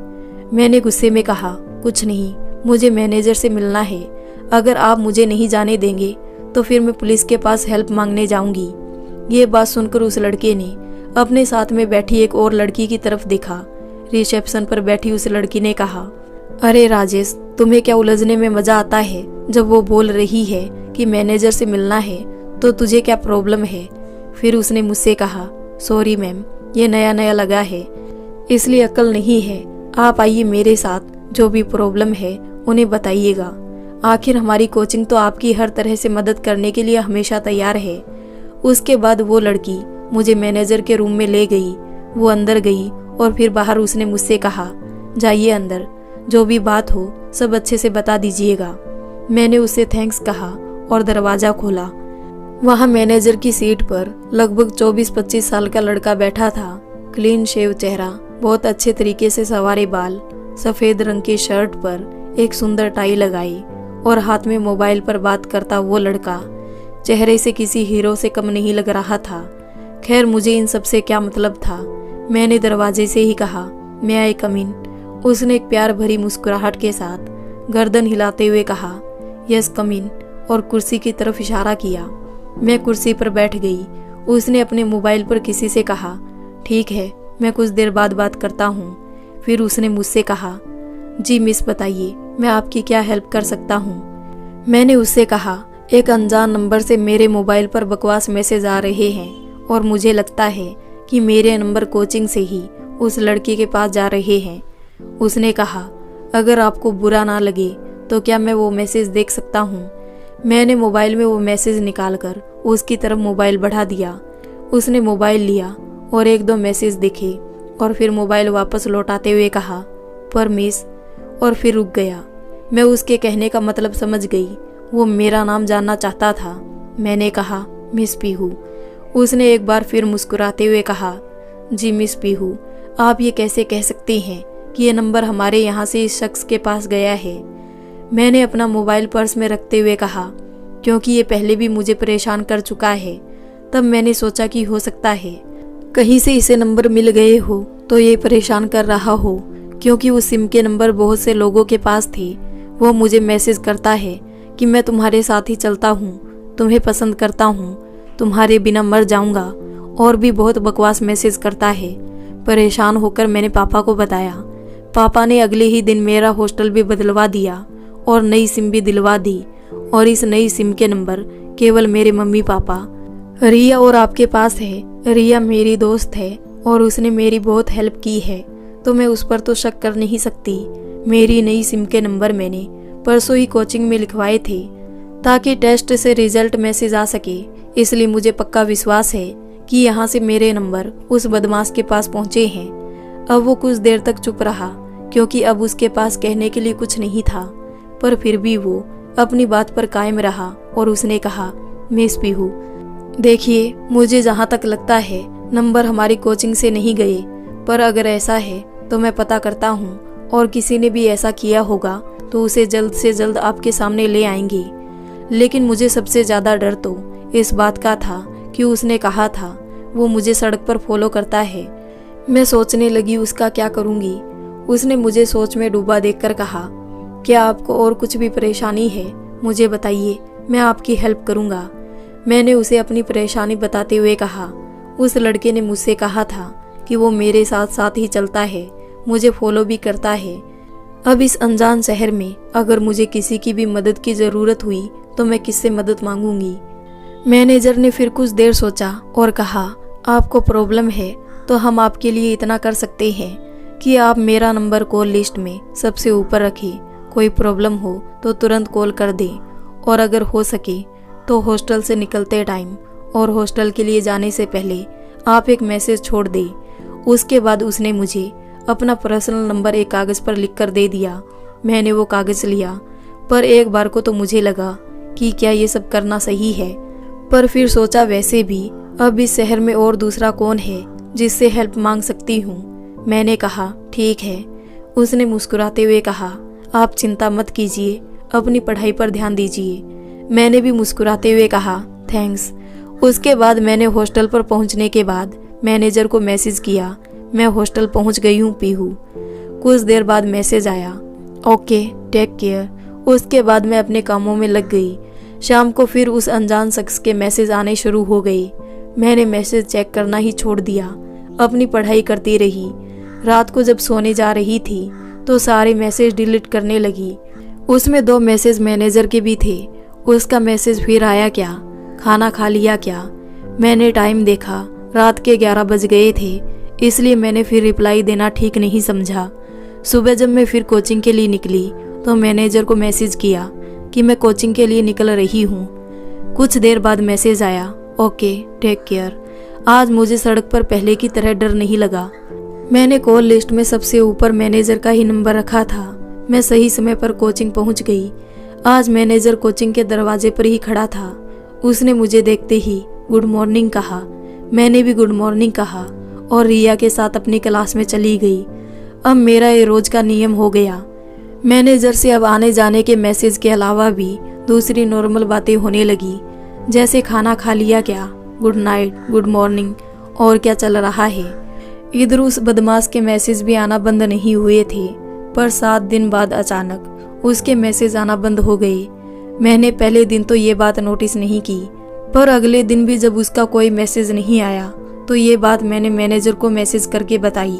मैंने गुस्से में कहा, कुछ नहीं, मुझे मैनेजर से मिलना है। अगर आप मुझे नहीं जाने देंगे तो फिर मैं पुलिस के पास हेल्प मांगने जाऊंगी। ये बात सुनकर उस लड़के ने अपने साथ में बैठी एक और लड़की की तरफ देखा। रिसेप्शन पर बैठी उस लड़की ने कहा, अरे राजेश, तुम्हें क्या उलझने में मजा आता है? जब वो बोल रही है कि मैनेजर से मिलना है तो तुझे क्या प्रॉब्लम है? फिर उसने मुझसे कहा, सॉरी मैम, ये नया नया लगा है इसलिए अक्ल नहीं है। आप आइए मेरे साथ, जो भी प्रॉब्लम है उन्हें बताइएगा। आखिर हमारी कोचिंग तो आपकी हर तरह से मदद करने के लिए हमेशा तैयार है। उसके बाद वो लड़की मुझे मैनेजर के रूम में ले गई। वो अंदर गई और फिर बाहर उसने मुझसे कहा, जाइए अंदर, जो भी बात हो सब अच्छे से बता दीजिएगा। मैंने उससे थैंक्स कहा और दरवाजा खोला। वहाँ मैनेजर की सीट पर लगभग 24-25 साल का लड़का बैठा था। क्लीन शेव चेहरा, बहुत अच्छे तरीके से संवारे बाल, सफेद रंग की शर्ट पर एक सुंदर टाई लगाई और हाथ में मोबाइल पर बात करता वो लड़का चेहरे से किसी हीरो से कम नहीं लग रहा था। खैर, मुझे इन सब से क्या मतलब था। मैंने दरवाजे से ही कहा, मैं आई कम इन। उसने एक प्यार भरी मुस्कुराहट के साथ गर्दन हिलाते हुए कहा, यस कम इन, और कुर्सी की तरफ इशारा किया। मैं कुर्सी पर बैठ गई। उसने अपने मोबाइल पर किसी से कहा, ठीक है, मैं कुछ देर बाद बात करता हूँ। फिर उसने मुझसे कहा, जी मिस बताइए, मैं आपकी क्या हेल्प कर सकता हूँ? मैंने उससे कहा, एक अनजान नंबर से मेरे मोबाइल पर बकवास मैसेज आ रहे हैं और मुझे लगता है कि मेरे नंबर कोचिंग से ही उस लड़की के पास जा रहे हैं। उसने कहा, अगर आपको बुरा ना लगे तो क्या मैं वो मैसेज देख सकता हूँ? मैंने मोबाइल में वो मैसेज निकालकर उसकी तरफ मोबाइल बढ़ा दिया। उसने मोबाइल लिया और 1-2 मैसेज देखे और फिर मोबाइल वापस लौटाते हुए कहा, पर मिस, और फिर रुक गया। मैं उसके कहने का मतलब समझ गई। वो मेरा नाम जानना चाहता था। मैंने कहा, मिस पीहू। उसने एक बार फिर मुस्कुराते हुए कहा, जी मिस पीहू, आप ये कैसे कह सकती हैं कि ये नंबर हमारे यहाँ से इस शख्स के पास गया है? मैंने अपना मोबाइल पर्स में रखते हुए कहा, क्योंकि ये पहले भी मुझे परेशान कर चुका है। तब मैंने सोचा कि हो सकता है कहीं से इसे नंबर मिल गए हो तो ये परेशान कर रहा हो, क्योंकि उस सिम के नंबर बहुत से लोगों के पास थे। वो मुझे मैसेज करता है कि मैं तुम्हारे साथ ही चलता हूँ, तुम्हें पसंद करता हूँ, तुम्हारे बिना मर जाऊंगा, और भी बहुत बकवास मैसेज करता है। परेशान होकर मैंने पापा को बताया। पापा ने अगले ही दिन मेरा हॉस्टल भी बदलवा दिया और नई सिम भी दिलवा दी, और इस नई सिम के नंबर केवल मेरे मम्मी पापा, रिया और आपके पास है। रिया मेरी दोस्त है और उसने मेरी बहुत हेल्प की है, तो मैं उस पर तो शक कर नहीं सकती। मेरी नई सिम के नंबर मैंने परसों ही कोचिंग में लिखवाए थे ताकि टेस्ट से रिजल्ट मैसेज आ सके, इसलिए मुझे पक्का विश्वास है कि यहाँ से मेरे नंबर उस बदमाश के पास पहुँचे हैं। अब वो कुछ देर तक चुप रहा, क्योंकि अब उसके पास कहने के लिए कुछ नहीं था, पर फिर भी वो अपनी बात पर कायम रहा और उसने कहा, मिस पीहू, देखिए, मुझे जहाँ तक लगता है नंबर हमारी कोचिंग से नहीं गए, पर अगर ऐसा है तो मैं पता करता हूँ, और किसी ने भी ऐसा किया होगा तो उसे जल्द से जल्द आपके सामने ले आएंगे। लेकिन मुझे सबसे ज़्यादा डर तो इस बात का था कि उसने कहा था वो मुझे सड़क पर फॉलो करता है। मैं सोचने लगी उसका क्या करूँगी। उसने मुझे सोच में डूबा देखकर कहा, क्या आपको और कुछ भी परेशानी है? मुझे बताइए, मैं आपकी हेल्प करूँगा। मैंने उसे अपनी परेशानी बताते हुए कहा, उस लड़के ने मुझसे कहा था कि वो मेरे साथ साथ ही चलता है, मुझे फॉलो भी करता है। अब इस अनजान शहर में अगर मुझे किसी की भी मदद की ज़रूरत हुई तो मैं किससे मदद मांगूंगी? मैनेजर ने फिर कुछ देर सोचा और कहा, आपको प्रॉब्लम है तो हम आपके लिए इतना कर सकते हैं कि आप मेरा नंबर कॉल लिस्ट में सबसे ऊपर रखें। कोई प्रॉब्लम हो तो तुरंत कॉल कर दें, और अगर हो सके तो हॉस्टल से निकलते टाइम और हॉस्टल के लिए जाने से पहले आप एक मैसेज छोड़ दें। उसके बाद उसने मुझे अपना पर्सनल नंबर एक कागज़ पर लिख कर दे दिया। मैंने वो कागज़ लिया, पर एक बार को तो मुझे लगा कि क्या ये सब करना सही है, पर फिर सोचा वैसे भी अब इस शहर में और दूसरा कौन है जिससे हेल्प मांग सकती हूँ। मैंने कहा, ठीक है। उसने मुस्कुराते हुए कहा, आप चिंता मत कीजिए, अपनी पढ़ाई पर ध्यान दीजिए। मैंने भी मुस्कुराते हुए कहा, थैंक्स। उसके बाद मैंने हॉस्टल पर पहुंचने के बाद मैनेजर को मैसेज किया, मैं हॉस्टल पहुंच गई हूँ पीहू। कुछ देर बाद मैसेज आया, ओके टेक केयर। उसके बाद मैं अपने कामों में लग गई। शाम को फिर उस अनजान शख्स के मैसेज आने शुरू हो गए। मैंने मैसेज चेक करना ही छोड़ दिया, अपनी पढ़ाई करती रही। रात को जब सोने जा रही थी तो सारे मैसेज डिलीट करने लगी। उसमें 2 मैसेज मैनेजर के भी थे। उसका मैसेज फिर आया, क्या खाना खा लिया क्या। मैंने टाइम देखा, रात के 11 बज गए थे, इसलिए मैंने फिर रिप्लाई देना ठीक नहीं समझा। सुबह जब मैं फिर कोचिंग के लिए निकली तो मैनेजर को मैसेज किया कि मैं कोचिंग के लिए निकल रही हूँ। कुछ देर बाद मैसेज आया, ओके टेक केयर। आज मुझे सड़क पर पहले की तरह डर नहीं लगा। मैंने कॉल लिस्ट में सबसे ऊपर मैनेजर का ही नंबर रखा था। मैं सही समय पर कोचिंग पहुंच गई। आज मैनेजर कोचिंग के दरवाजे पर ही खड़ा था। उसने मुझे देखते ही गुड मॉर्निंग कहा। मैंने भी गुड मॉर्निंग कहा और रिया के साथ अपनी क्लास में चली गई। अब मेरा ये रोज का नियम हो गया। मैनेजर से अब आने जाने के मैसेज के अलावा भी दूसरी नॉर्मल बातें होने लगी, जैसे खाना खा लिया क्या, गुड नाइट, गुड मॉर्निंग और क्या चल रहा है। इधर उस बदमाश के मैसेज भी आना बंद नहीं हुए थे, पर 7 दिन बाद अचानक उसके मैसेज आना बंद हो गए। मैंने पहले दिन तो ये बात नोटिस नहीं की, पर अगले दिन भी जब उसका कोई मैसेज नहीं आया तो ये बात मैंने मैनेजर को मैसेज करके बताई।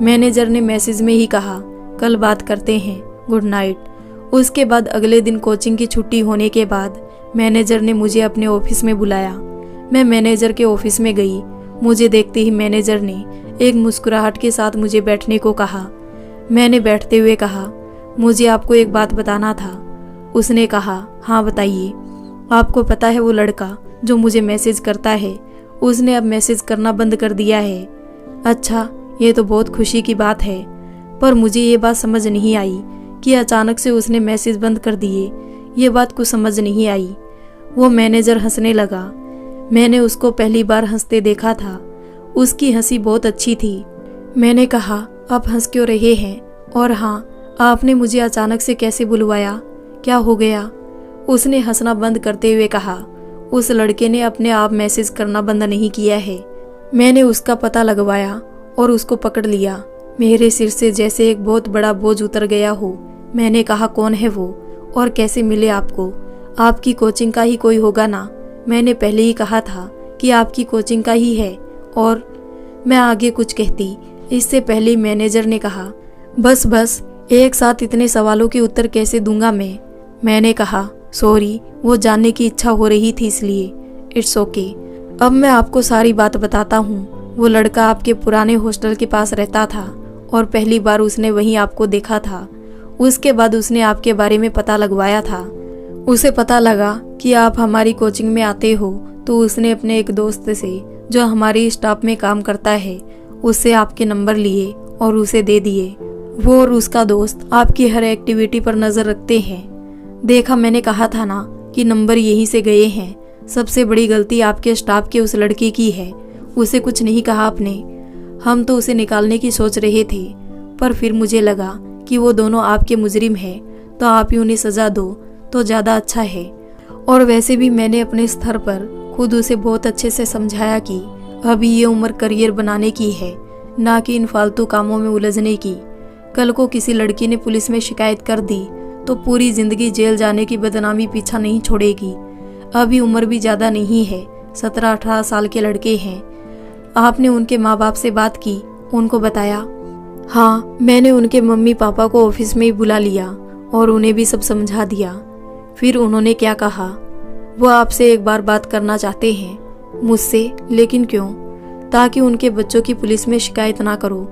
मैनेजर ने मैसेज में ही कहा, कल बात करते हैं, गुड नाइट। उसके बाद अगले दिन कोचिंग की छुट्टी होने के बाद मैनेजर ने मुझे अपने ऑफिस में बुलाया। मैं मैनेजर के ऑफिस में गई। मुझे देखते ही मैनेजर ने एक मुस्कुराहट के साथ मुझे बैठने को कहा। मैंने बैठते हुए कहा, मुझे आपको एक बात बताना था। उसने कहा, हाँ बताइए। आपको पता है वो लड़का जो मुझे मैसेज करता है, उसने अब मैसेज करना बंद कर दिया है। अच्छा, ये तो बहुत खुशी की बात है, पर मुझे ये बात समझ नहीं आई कि अचानक से उसने मैसेज बंद कर दिए। ये बात कुछ समझ नहीं आई। वो मैनेजर हंसने लगा। मैंने उसको पहली बार हंसते देखा था। उसकी हंसी बहुत अच्छी थी। मैंने कहा, आप हंस क्यों रहे हैं? और हाँ, आपने मुझे अचानक से कैसे बुलवाया? क्या हो गया? उसने हंसना बंद करते हुए कहा, उस लड़के ने अपने आप मैसेज करना बंद नहीं किया है। मैंने उसका पता लगवाया और उसको पकड़ लिया। मेरे सिर से जैसे एक बहुत बड़ा बोझ उतर गया हो। मैंने कहा, कौन है वो और कैसे मिले आपको? आपकी कोचिंग का ही कोई होगा ना? मैंने पहले ही कहा था कि आपकी कोचिंग का ही है। और मैं आगे कुछ कहती इससे पहले मैनेजर ने कहा, बस एक साथ इतने सवालों के उत्तर कैसे दूंगा मैं? मैंने कहा, सॉरी, वो जानने की इच्छा हो रही थी इसलिए। It's okay. अब मैं आपको सारी बात बताता हूँ। वो लड़का आपके पुराने हॉस्टल के पास रहता था और पहली बार उसने वहीं आपको देखा था। उसके बाद उसने आपके बारे में पता लगवाया था। उसे पता लगा कि आप हमारी कोचिंग में आते हो, तो उसने अपने एक दोस्त से जो हमारी स्टाफ में काम करता है उससे आपके नंबर लिए और उसे दे दिए। वो और उसका दोस्त आपकी हर एक्टिविटी पर नजर रखते हैं। देखा, मैंने कहा था ना कि नंबर यहीं से गए हैं। सबसे बड़ी गलती आपके स्टाफ के उस लड़के की है। उसे कुछ नहीं कहा आपने। हम तो उसे निकालने की सोच रहे थे, पर फिर मुझे लगा कि वो दोनों आपके मुजरिम हैं, तो आप ही उन्हें सजा दो तो ज़्यादा अच्छा है। और वैसे भी मैंने अपने स्तर पर खुद उसे बहुत अच्छे से समझाया कि अभी ये उम्र करियर बनाने की है, ना कि इन फालतू कामों में उलझने की। कल को किसी लड़की ने पुलिस में शिकायत कर दी तो पूरी जिंदगी जेल जाने की बदनामी पीछा नहीं छोड़ेगी। अभी उम्र भी ज़्यादा नहीं है, 17-18 साल के लड़के हैं। आपने उनके माँ बाप से बात की, उनको बताया? हाँ, मैंने उनके मम्मी पापा को ऑफिस में ही बुला लिया और उन्हें भी सब समझा दिया। फिर उन्होंने क्या कहा? वो आपसे एक बार बात करना चाहते हैं मुझसे। लेकिन क्यों? ताकि उनके बच्चों की पुलिस में शिकायत ना करो।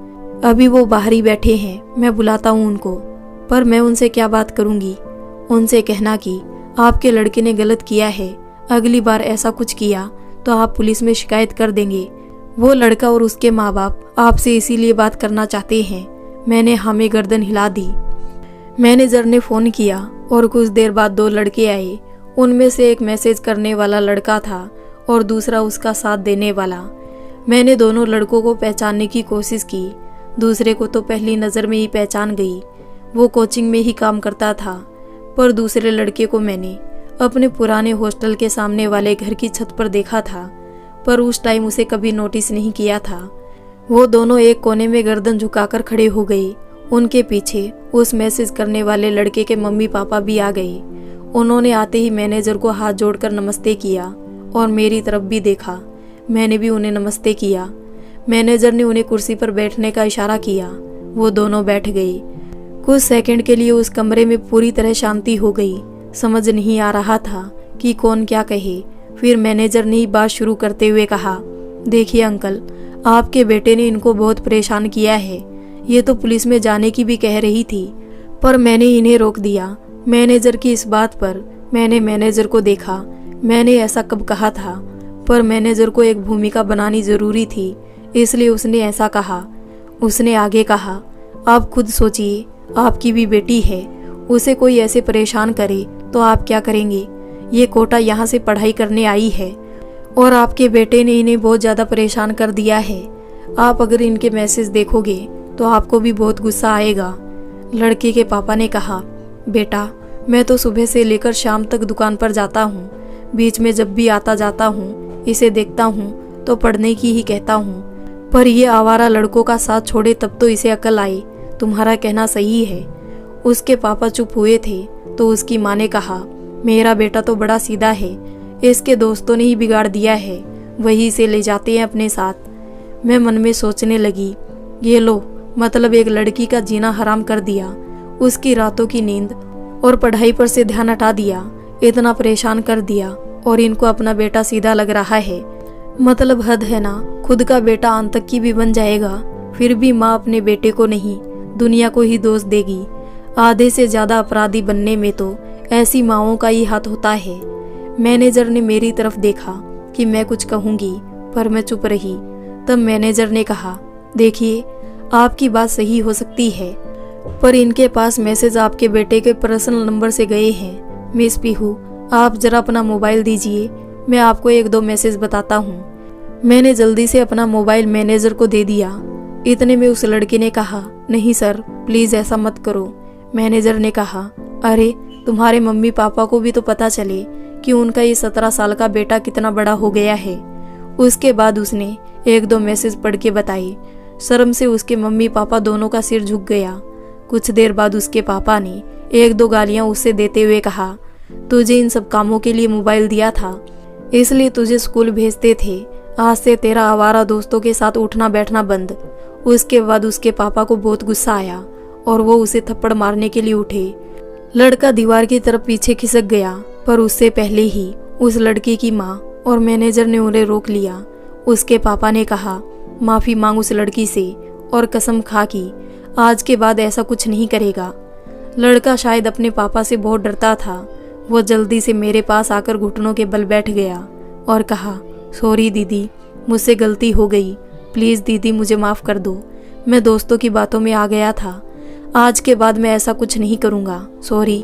अभी वो बाहर ही बैठे हैं, मैं बुलाता हूँ उनको। पर मैं उनसे क्या बात करूँगी? उनसे कहना कि आपके लड़के ने गलत किया है, अगली बार ऐसा कुछ किया तो आप पुलिस में शिकायत कर देंगे। वो लड़का और उसके माँ बाप आपसे इसीलिए बात करना चाहते हैं। मैंने हमें गर्दन हिला दी। मैनेजर ने फ़ोन किया और कुछ देर बाद 2 लड़के आए। उनमें से एक मैसेज करने वाला लड़का था और दूसरा उसका साथ देने वाला। मैंने दोनों लड़कों को पहचानने की कोशिश की। दूसरे को तो पहली नज़र में ही पहचान गई। वो कोचिंग में ही काम करता था। पर दूसरे लड़के को मैंने अपने पुराने हॉस्टल के सामने वाले घर की छत पर देखा था, पर उस टाइम उसे कभी नोटिस नहीं किया था। वो दोनों एक कोने में गर्दन झुकाकर खड़े हो गए उनके पीछे उस मैसेज करने वाले लड़के के मम्मी पापा भी आ गए। उन्होंने आते ही मैनेजर को हाथ जोड़कर नमस्ते किया और मेरी तरफ भी देखा। मैंने भी उन्हें नमस्ते किया। मैनेजर ने उन्हें कुर्सी पर बैठने का इशारा किया। वो दोनों बैठ गए। कुछ सेकंड के लिए उस कमरे में पूरी तरह शांति हो गई। समझ नहीं आ रहा था कि कौन क्या कहे। फिर मैनेजर ने ही बात शुरू करते हुए कहा, देखिए अंकल, आपके बेटे ने इनको बहुत परेशान किया है। ये तो पुलिस में जाने की भी कह रही थी, पर मैंने इन्हें रोक दिया। मैनेजर की इस बात पर मैंने मैनेजर को देखा। मैंने ऐसा कब कहा था, पर मैनेजर को एक भूमिका बनानी जरूरी थी, इसलिए उसने ऐसा कहा। उसने आगे कहा, आप खुद सोचिए, आपकी भी बेटी है, उसे कोई ऐसे परेशान करे तो आप क्या करेंगे? ये कोटा यहाँ से पढ़ाई करने आई है और आपके बेटे ने इन्हें बहुत ज़्यादा परेशान कर दिया है। आप अगर इनके मैसेज देखोगे तो आपको भी बहुत गुस्सा आएगा। लड़के के पापा ने कहा, बेटा, मैं तो सुबह से लेकर शाम तक दुकान पर जाता हूँ। बीच में जब भी आता जाता हूँ, इसे देखता हूँ तो पढ़ने की ही कहता हूँ, पर ये आवारा लड़कों का साथ छोड़े तब तो इसे अकल आए। तुम्हारा कहना सही है। उसके पापा चुप हुए थे तो उसकी माँ ने कहा, मेरा बेटा तो बड़ा सीधा है, इसके दोस्तों ने ही बिगाड़ दिया है, वही इसे ले जाते हैं अपने साथ। मैं मन में सोचने लगी, ये लो, मतलब एक लड़की का जीना हराम कर दिया, उसकी रातों की नींद और पढ़ाई पर से ध्यान हटा दिया, इतना परेशान कर दिया, और इनको अपना बेटा सीधा लग रहा है। मतलब हद है ना, खुद का बेटा आतंकी भी बन जाएगा, फिर भी माँ अपने बेटे को नहीं, दुनिया को ही दोष देगी। आधे से ज्यादा अपराधी बनने में तो ऐसी माँओं का ही हाथ होता है। मैनेजर ने मेरी तरफ देखा कि मैं कुछ कहूंगी, पर मैं चुप रही। तब मैनेजर ने कहा, देखिए, आपकी बात सही हो सकती है, पर इनके पास मैसेज आपके बेटे के पर्सनल नंबर से गए हैं। मिस पीहू, आप जरा अपना मोबाइल दीजिए, मैं आपको 1-2 मैसेज बताता हूँ। मैंने जल्दी से अपना मोबाइल मैनेजर को दे दिया। इतने में उस लड़के ने कहा, नहीं सर, प्लीज ऐसा मत करो। मैनेजर ने कहा, अरे तुम्हारे मम्मी पापा को भी तो पता चले कि उनका ये 17 साल का बेटा कितना बड़ा हो गया है। उसके बाद उसने 1-2 मैसेज पढ़ के बताए। शर्म से उसके मम्मी पापा दोनों का सिर झुक गया। कुछ देर बाद उसके पापा ने 1-2 गालियां उससे देते हुए कहा, तुझे इन सब कामों के लिए मोबाइल दिया था, इसलिए तुझे स्कूल भेजते थे। आज से तेरा आवारा दोस्तों के साथ उठना बैठना बंद। उसके बाद उसके पापा को बहुत गुस्सा आया और वो उसे थप्पड़ मारने के लिए उठे। लड़का दीवार की तरफ पीछे खिसक गया, पर उससे पहले ही उस लड़के की माँ और मैनेजर ने उन्हें रोक लिया। उसके पापा ने कहा, माफी मांग उस लड़की से और कसम खा कि आज के बाद ऐसा कुछ नहीं करेगा। लड़का शायद अपने पापा से बहुत डरता था। वो जल्दी से मेरे पास आकर घुटनों के बल बैठ गया और कहा, सॉरी दीदी, मुझसे गलती हो गई, प्लीज़ दीदी मुझे माफ़ कर दो। मैं दोस्तों की बातों में आ गया था, आज के बाद मैं ऐसा कुछ नहीं करूँगा, सॉरी।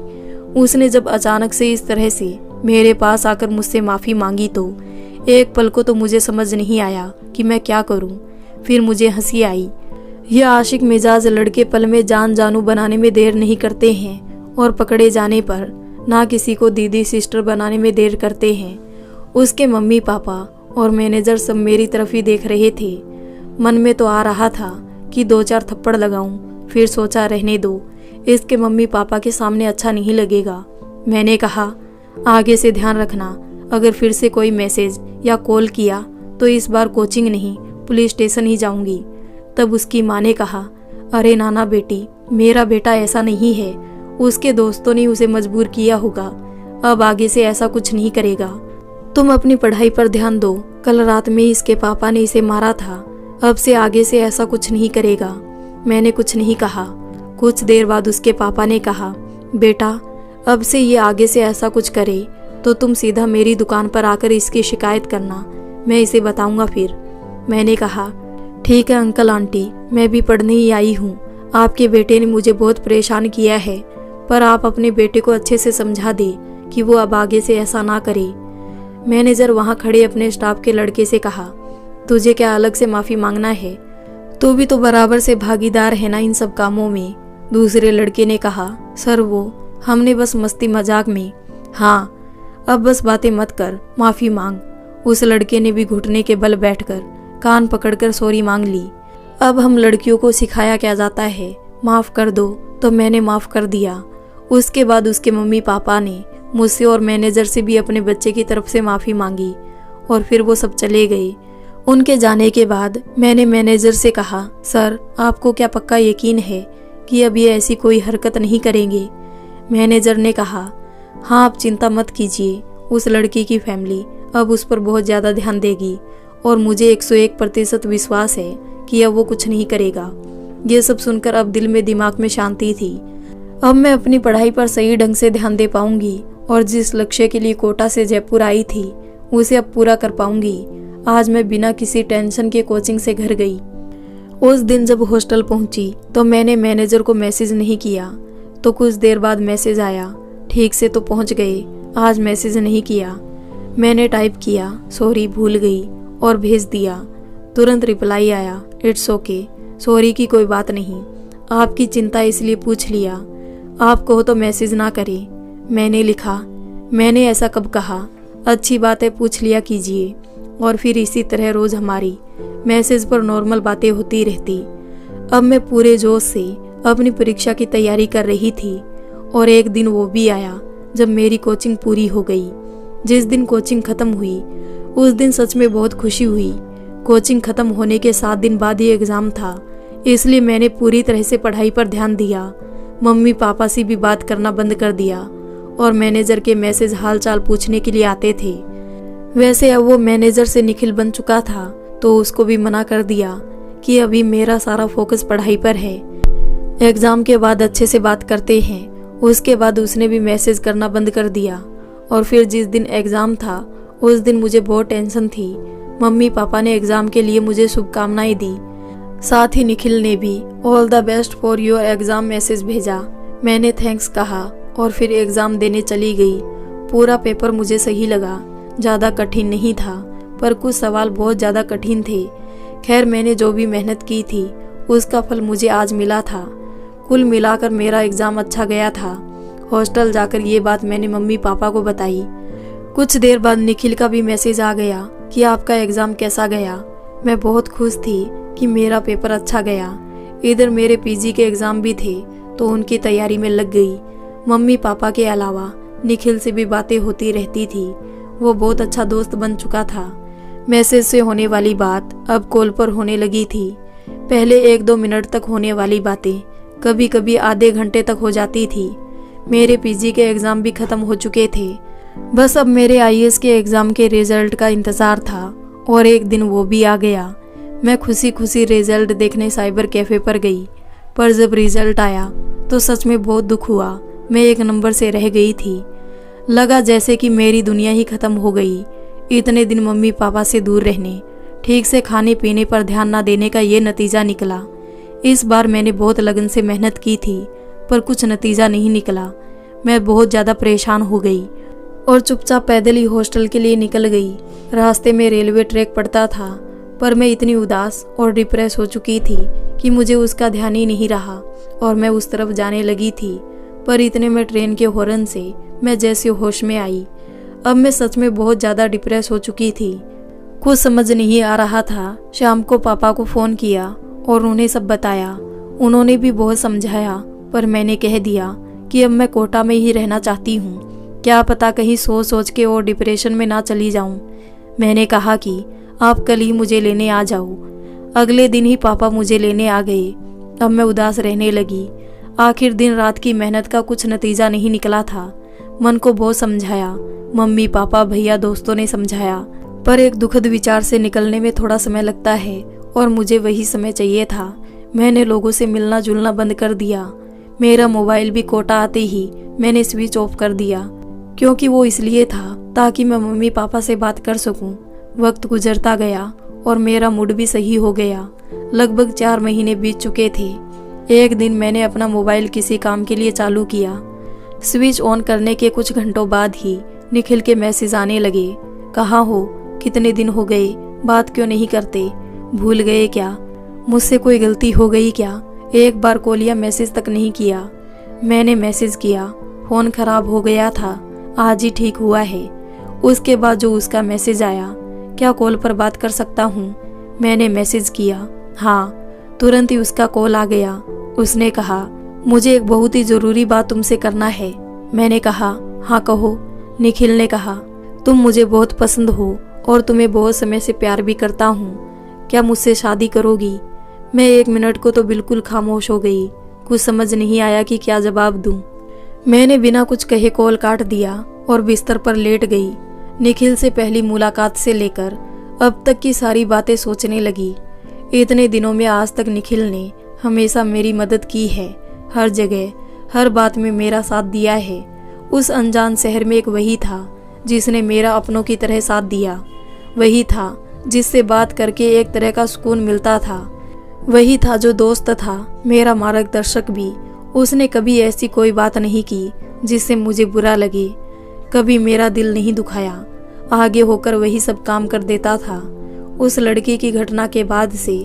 उसने जब अचानक से इस तरह से मेरे पास आकर मुझसे माफ़ी मांगी तो एक पल को तो मुझे समझ नहीं आया कि मैं क्या करूँ। फिर मुझे हंसी आई। यह आशिक मिजाज लड़के पल में जान जानू बनाने में देर नहीं करते हैं और पकड़े जाने पर ना किसी को दीदी सिस्टर बनाने में देर करते हैं। उसके मम्मी पापा और मैनेजर सब मेरी तरफ ही देख रहे थे। मन में तो आ रहा था कि 2-4 थप्पड़ लगाऊं, फिर सोचा रहने दो, इसके मम्मी पापा के सामने अच्छा नहीं लगेगा। मैंने कहा, आगे से ध्यान रखना, अगर फिर से कोई मैसेज या कॉल किया तो इस बार कोचिंग नहीं पुलिस स्टेशन ही जाऊंगी। तब उसकी माँ ने कहा, अरे नाना बेटी, मेरा बेटा ऐसा नहीं है, उसके दोस्तों ने उसे मजबूर किया होगा, अब आगे से ऐसा कुछ नहीं करेगा। तुम अपनी पढ़ाई पर ध्यान दो, कल रात में इसके पापा ने इसे मारा था, अब से आगे से ऐसा कुछ नहीं करेगा। मैंने कुछ नहीं कहा। कुछ देर बाद उसके पापा ने कहा, बेटा अब से ये आगे से ऐसा कुछ करे तो तुम सीधा मेरी दुकान पर आकर इसकी शिकायत करना, मैं इसे बताऊंगा फिर। मैंने कहा, ठीक है अंकल आंटी, मैं भी पढ़ने ही आई हूँ। आपके बेटे ने मुझे बहुत परेशान किया है, पर आप अपने बेटे को अच्छे से समझा दे कि वो अब आगे से ऐसा ना करे। मैनेजर वहाँ खड़े अपने स्टाफ के लड़के से कहा, तुझे क्या अलग से माफ़ी मांगना है? तू भी तो बराबर से भागीदार है ना इन सब कामों में। दूसरे लड़के ने कहा, सर वो हमने बस मस्ती मजाक में। हाँ, अब बस बातें मत कर, माफ़ी मांग। उस लड़के ने भी घुटने के बल बैठकर कान पकड़कर सॉरी मांग ली। अब हम लड़कियों को सिखाया क्या जाता है, माफ़ कर दो। तो मैंने माफ़ कर दिया। उसके बाद उसके मम्मी पापा ने मुझसे और मैनेजर से भी अपने बच्चे की तरफ से माफ़ी मांगी और फिर वो सब चले गए। उनके जाने के बाद मैंने मैनेजर से कहा, सर आपको क्या पक्का यकीन है कि अब ये ऐसी कोई हरकत नहीं करेंगे? मैनेजर ने कहा, हाँ आप चिंता मत कीजिए, उस लड़की की फैमिली अब उस पर बहुत ज़्यादा ध्यान देगी और मुझे 101% विश्वास है कि अब वो कुछ नहीं करेगा। ये सब सुनकर अब दिल में दिमाग में शांति थी। अब मैं अपनी पढ़ाई पर सही ढंग से ध्यान दे पाऊंगी और जिस लक्ष्य के लिए कोटा से जयपुर आई थी उसे अब पूरा कर पाऊंगी। आज मैं बिना किसी टेंशन के कोचिंग से घर गई। उस दिन जब हॉस्टल पहुंची तो मैंने मैनेजर को मैसेज नहीं किया, तो कुछ देर बाद मैसेज आया, ठीक से तो पहुंच गए, आज मैसेज नहीं किया। मैंने टाइप किया, सॉरी भूल गई, और भेज दिया। तुरंत रिप्लाई आया, इट्स ओके, सॉरी की कोई बात नहीं, आपकी चिंता इसलिए पूछ लिया, आप कहो तो मैसेज ना करें। मैंने लिखा, मैंने ऐसा कब कहा, अच्छी बात है पूछ लिया कीजिए। और फिर इसी तरह रोज़ हमारी मैसेज पर नॉर्मल बातें होती रहती। अब मैं पूरे जोश से अपनी परीक्षा की तैयारी कर रही थी और एक दिन वो भी आया जब मेरी कोचिंग पूरी हो गई। जिस दिन कोचिंग ख़त्म हुई उस दिन सच में बहुत खुशी हुई। कोचिंग ख़त्म होने के 7 दिन बाद ही एग्ज़ाम था, इसलिए मैंने पूरी तरह से पढ़ाई पर ध्यान दिया। मम्मी पापा से भी बात करना बंद कर दिया और मैनेजर के मैसेज हाल चाल पूछने के लिए आते थे। वैसे अब वो मैनेजर से निखिल बन चुका था तो उसको भी मना कर दिया कि अभी मेरा सारा फोकस पढ़ाई पर है, एग्ज़ाम के बाद अच्छे से बात करते हैं। उसके बाद उसने भी मैसेज करना बंद कर दिया। और फिर जिस दिन एग्ज़ाम था उस दिन मुझे बहुत टेंशन थी। मम्मी पापा ने एग्ज़ाम के लिए मुझे शुभकामनाएं दी, साथ ही निखिल ने भी all the best for your exam message भेजा। मैंने थैंक्स कहा और फिर एग्ज़ाम देने चली गई। पूरा पेपर मुझे सही लगा, ज़्यादा कठिन नहीं था पर कुछ सवाल बहुत ज़्यादा कठिन थे। खैर मैंने जो भी मेहनत की थी उसका फल मुझे आज मिला था। कुल मिलाकर मेरा एग्ज़ाम अच्छा गया था। हॉस्टल जाकर ये बात मैंने मम्मी पापा को बताई। कुछ देर बाद निखिल का भी मैसेज आ गया कि आपका एग्ज़ाम कैसा गया। मैं बहुत खुश थी कि मेरा पेपर अच्छा गया। इधर मेरे पीजी के एग्ज़ाम भी थे तो उनकी तैयारी में लग गई। मम्मी पापा के अलावा निखिल से भी बातें होती रहती थी, वो बहुत अच्छा दोस्त बन चुका था। मैसेज से होने वाली बात अब कॉल पर होने लगी थी। पहले 1-2 मिनट तक होने वाली बातें कभी कभी आधे घंटे तक हो जाती थी। मेरे पीजी के एग्ज़ाम भी ख़त्म हो चुके थे, बस अब मेरे आईएएस के एग्ज़ाम के रिजल्ट का इंतज़ार था और एक दिन वो भी आ गया। मैं खुशी खुशी रिजल्ट देखने साइबर कैफ़े पर गई, पर जब रिजल्ट आया तो सच में बहुत दुख हुआ। मैं 1 नंबर से रह गई थी। लगा जैसे कि मेरी दुनिया ही ख़त्म हो गई। इतने दिन मम्मी पापा से दूर रहने, ठीक से खाने पीने पर ध्यान ना देने का ये नतीजा निकला। इस बार मैंने बहुत लगन से मेहनत की थी पर कुछ नतीजा नहीं निकला। मैं बहुत ज़्यादा परेशान हो गई और चुपचाप पैदल ही हॉस्टल के लिए निकल गई। रास्ते में रेलवे ट्रैक पड़ता था पर मैं इतनी उदास और डिप्रेस हो चुकी थी कि मुझे उसका ध्यान ही नहीं रहा और मैं उस तरफ जाने लगी थी। पर इतने में ट्रेन के हॉर्न से मैं जैसे होश में आई। अब मैं सच में बहुत ज़्यादा डिप्रेस हो चुकी थी। कुछ समझ नहीं आ रहा था। शाम को पापा को फ़ोन किया और उन्हें सब बताया। उन्होंने भी बहुत समझाया पर मैंने कह दिया कि अब मैं कोटा में ही रहना चाहती हूँ। क्या पता कहीं सोच सोच के और डिप्रेशन में ना चली जाऊँ। मैंने कहा कि आप कल ही मुझे लेने आ जाओ। अगले दिन ही पापा मुझे लेने आ गए। अब मैं उदास रहने लगी। आखिर दिन रात की मेहनत का कुछ नतीजा नहीं निकला था। मन को बहुत समझाया, मम्मी पापा भैया दोस्तों ने समझाया, पर एक दुखद विचार से निकलने में थोड़ा समय लगता है और मुझे वही समय चाहिए था। मैंने लोगों से मिलना जुलना बंद कर दिया। मेरा मोबाइल भी कोटा आते ही मैंने स्विच ऑफ कर दिया, क्योंकि वो इसलिए था ताकि मैं मम्मी पापा से बात कर सकूं। वक्त गुजरता गया और मेरा मूड भी सही हो गया। लगभग 4 महीने बीत चुके थे। एक दिन मैंने अपना मोबाइल किसी काम के लिए चालू किया। स्विच ऑन करने के कुछ घंटों बाद ही निखिल के मैसेज आने लगे। कहाँ हो, कितने दिन हो गए, बात क्यों नहीं करते, भूल गए क्या, मुझसे कोई गलती हो गई क्या, एक बार कॉल या मैसेज तक नहीं किया। मैंने मैसेज किया, फ़ोन खराब हो गया था, आज ही ठीक हुआ है। उसके बाद जो उसका मैसेज आया, क्या कॉल पर बात कर सकता हूँ। मैंने मैसेज किया, हाँ। तुरंत ही उसका कॉल आ गया उसने कहा, मुझे एक बहुत ही ज़रूरी बात तुमसे करना है। मैंने कहा, हाँ कहो। निखिल ने कहा, तुम मुझे बहुत पसंद हो और तुम्हें बहुत समय से प्यार भी करता हूँ। क्या मुझसे शादी करोगी? मैं 1 मिनट को तो बिल्कुल खामोश हो गई। कुछ समझ नहीं आया कि क्या जवाब दूं। मैंने बिना कुछ कहे कॉल काट दिया और बिस्तर पर लेट गई। निखिल से पहली मुलाकात से लेकर अब तक की सारी बातें सोचने लगी। इतने दिनों में आज तक निखिल ने हमेशा मेरी मदद की है। हर जगह हर बात में मेरा साथ दिया है। उस अनजान शहर में एक वही था जिसने मेरा अपनों की तरह साथ दिया। वही था जिससे बात करके एक तरह का सुकून मिलता था। वही था जो दोस्त था, मेरा मार्गदर्शक भी। उसने कभी ऐसी कोई बात नहीं की जिससे मुझे बुरा लगे। कभी मेरा दिल नहीं दुखाया। आगे होकर वही सब काम कर देता था। उस लड़के की घटना के बाद से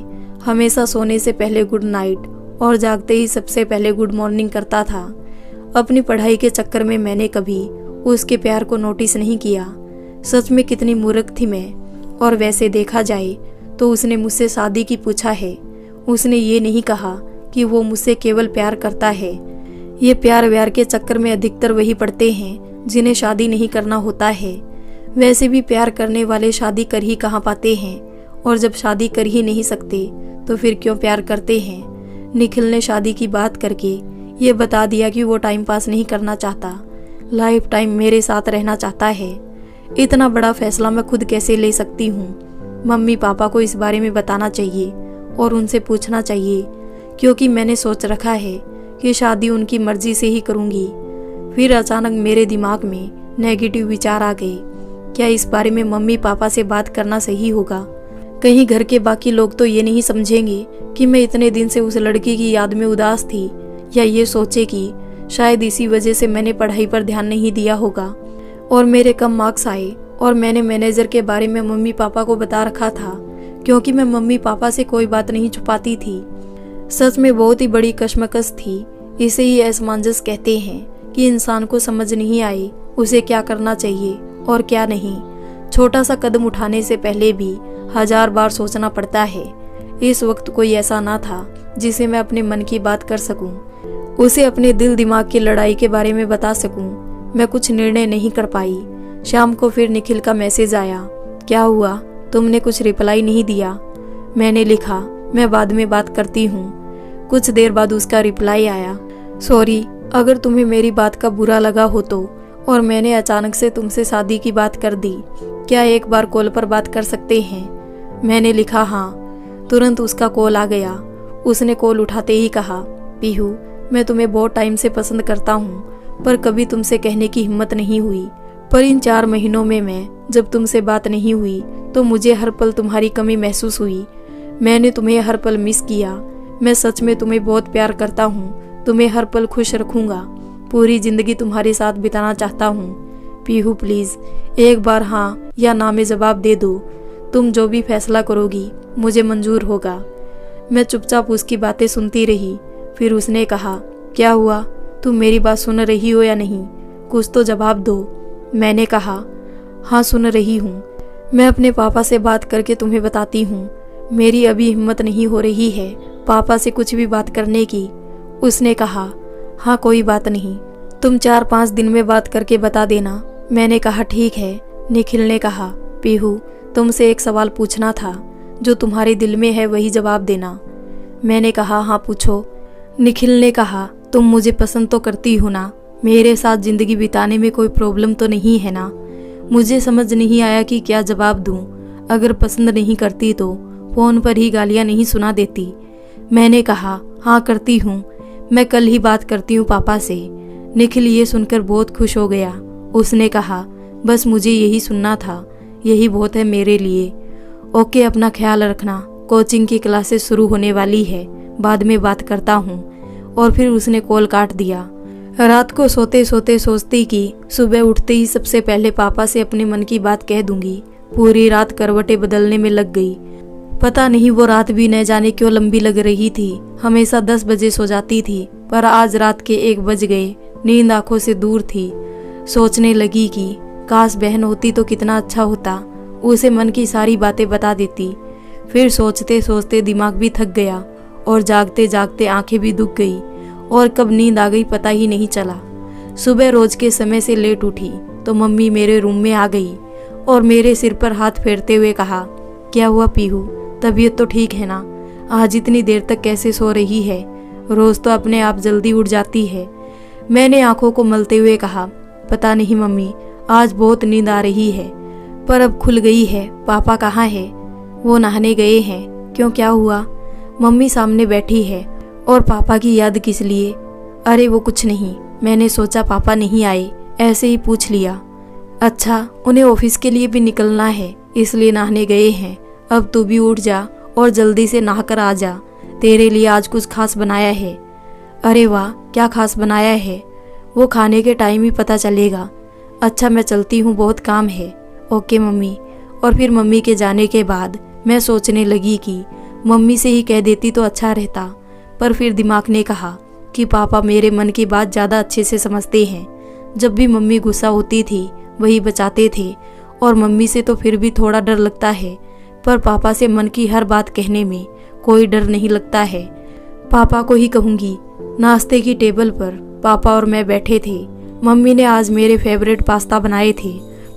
हमेशा सोने से पहले गुड नाइट और जागते ही सबसे पहले गुड मॉर्निंग करता था। अपनी पढ़ाई के चक्कर में मैंने कभी उसके प्यार को नोटिस नहीं किया। सच में कितनी मूर्ख थी मैं। और वैसे देखा जाए तो उसने मुझसे शादी की पूछा है। उसने ये नहीं कहा कि वो मुझसे केवल प्यार करता है। ये प्यार व्यार के चक्कर में अधिकतर वही पड़ते हैं जिन्हें शादी नहीं करना होता है। वैसे भी प्यार करने वाले शादी कर ही कहाँ पाते हैं, और जब शादी कर ही नहीं सकते तो फिर क्यों प्यार करते हैं। निखिल ने शादी की बात करके ये बता दिया कि वो टाइम पास नहीं करना चाहता, लाइफ टाइम मेरे साथ रहना चाहता है। इतना बड़ा फैसला मैं खुद कैसे ले सकती हूँ? मम्मी पापा को इस बारे में बताना चाहिए और उनसे पूछना चाहिए, क्योंकि मैंने सोच रखा है कि शादी उनकी मर्जी से ही करूँगी। फिर अचानक मेरे दिमाग में नेगेटिव विचार आ गए। क्या इस बारे में मम्मी पापा से बात करना सही होगा? कहीं घर के बाकी लोग तो ये नहीं समझेंगे कि मैं इतने दिन से उस लड़की की याद में उदास थी, या ये सोचे कि शायद इसी वजह से मैंने पढ़ाई पर ध्यान नहीं दिया होगा और मेरे कम मार्क्स आए। और मैंने मैनेजर के बारे में मम्मी पापा को बता रखा था, क्योंकि मैं मम्मी पापा से कोई बात नहीं छुपाती थी। सच में बहुत ही बड़ी कश्मकश थी। इसे ही असमंजस कहते हैं कि इंसान को समझ नहीं आए उसे क्या करना चाहिए और क्या नहीं। छोटा सा कदम उठाने से पहले भी 1000 बार सोचना पड़ता है। इस वक्त कोई ऐसा ना था जिसे मैं अपने मन की बात कर सकूं, उसे अपने दिल दिमाग की लड़ाई के बारे में बता सकूं। मैं कुछ निर्णय नहीं कर पाई। शाम को फिर निखिल का मैसेज आया, क्या हुआ, तुमने कुछ रिप्लाई नहीं दिया? मैंने लिखा, मैं बाद में बात करती हूँ। कुछ देर बाद उसका रिप्लाई आया, सॉरी अगर तुम्हें मेरी बात का बुरा लगा हो तो, और मैंने अचानक से तुमसे शादी की बात कर दी। क्या एक बार कॉल पर बात कर सकते हैं? मैंने लिखा, हाँ। तुरंत उसका कॉल आ गया। उसने कॉल उठाते ही कहा, पीहू मैं तुम्हें बहुत टाइम से पसंद करता हूँ, पर कभी तुमसे कहने की हिम्मत नहीं हुई। पर इन 4 महीनों में मैं जब तुमसे बात नहीं हुई तो मुझे हर पल तुम्हारी कमी महसूस हुई। मैंने तुम्हें हर पल मिस किया। मैं सच में तुम्हें बहुत प्यार करता हूँ। तुम्हें हर पल खुश रखूंगा। पूरी जिंदगी तुम्हारे साथ बिताना चाहता हूँ। पीहू प्लीज एक बार हाँ या ना में जवाब दे दो। तुम जो भी फैसला करोगी मुझे मंजूर होगा। मैं चुपचाप उसकी बातें सुनती रही। फिर उसने कहा, क्या हुआ, तुम मेरी बात सुन रही हो या नहीं? कुछ तो जवाब दो। मैंने कहा, हाँ सुन रही हूँ। मैं अपने पापा से बात करके तुम्हें बताती हूँ। मेरी अभी हिम्मत नहीं हो रही है पापा से कुछ भी बात करने की। उसने कहा, हाँ कोई बात नहीं, तुम 4-5 दिन में बात करके बता देना। मैंने कहा, ठीक है। निखिल ने कहा, पीहू तुमसे एक सवाल पूछना था, जो तुम्हारे दिल में है वही जवाब देना। मैंने कहा, हाँ पूछो। निखिल ने कहा, तुम मुझे पसंद तो करती हो ना? मेरे साथ जिंदगी बिताने में कोई प्रॉब्लम तो नहीं है ना? मुझे समझ नहीं आया कि क्या जवाब दूं। अगर पसंद नहीं करती तो फोन पर ही गालियां नहीं सुना देती। मैंने कहा, हाँ करती हूँ, मैं कल ही बात करती हूँ पापा से। निखिल ये सुनकर बहुत खुश हो गया। उसने कहा, बस मुझे यही सुनना था, यही बहुत है मेरे लिए। ओके अपना ख्याल रखना, कोचिंग की क्लासेस शुरू होने वाली है, बाद में बात करता हूँ। और फिर उसने कॉल काट दिया। रात को सोते सोते सोचती कि सुबह उठते ही सबसे पहले पापा से अपने मन की बात कह दूंगी। पूरी रात करवटें बदलने में लग गई। पता नहीं वो रात भी न जाने क्यों लंबी लग रही थी। हमेशा 10 बजे सो जाती थी, पर आज रात के 1 बज गए। नींद आंखों से दूर थी। सोचने लगी कि काश बहन होती तो कितना अच्छा होता, उसे मन की सारी बातें बता देती। फिर सोचते सोचते दिमाग भी थक गया और जागते जागते आंखें भी दुख गई और कब नींद आ गई पता ही नहीं चला। सुबह रोज के समय से लेट उठी तो मम्मी मेरे रूम में आ गई और मेरे सिर पर हाथ फेरते हुए कहा, क्या हुआ पीहू, तबीयत तो ठीक है ना? आज इतनी देर तक कैसे सो रही है? रोज तो अपने आप जल्दी उठ जाती है। मैंने आंखों को मलते हुए कहा, पता नहीं मम्मी, आज बहुत नींद आ रही है पर अब खुल गई है। पापा कहाँ है? वो नहाने गए हैं। क्यों, क्या हुआ? मम्मी सामने बैठी है। और पापा की याद किस लिए? अरे वो कुछ नहीं, मैंने सोचा पापा नहीं आए, ऐसे ही पूछ लिया। अच्छा, उन्हें ऑफिस के लिए भी निकलना है इसलिए नहाने गए हैं। अब तू भी उठ जा और जल्दी से नहाकर आ जा, तेरे लिए आज कुछ खास बनाया है। अरे वाह, क्या खास बनाया है? वो खाने के टाइम ही पता चलेगा। अच्छा मैं चलती हूँ, बहुत काम है। Okay mummy. और फिर मम्मी के जाने के बाद मैं सोचने लगी कि मम्मी से ही कह देती तो अच्छा रहता, पर फिर दिमाग ने कहा कि पापा मेरे मन की बात ज़्यादा अच्छे से समझते हैं। जब भी मम्मी गुस्सा होती थी वही बचाते थे और मम्मी से तो फिर भी थोड़ा डर लगता है, पर पापा से मन की हर बात कहने में कोई डर नहीं लगता है। पापा को ही कहूँगी। नाश्ते की टेबल पर पापा और मैं बैठे थे। मम्मी ने आज मेरे फेवरेट पास्ता बनाए थे,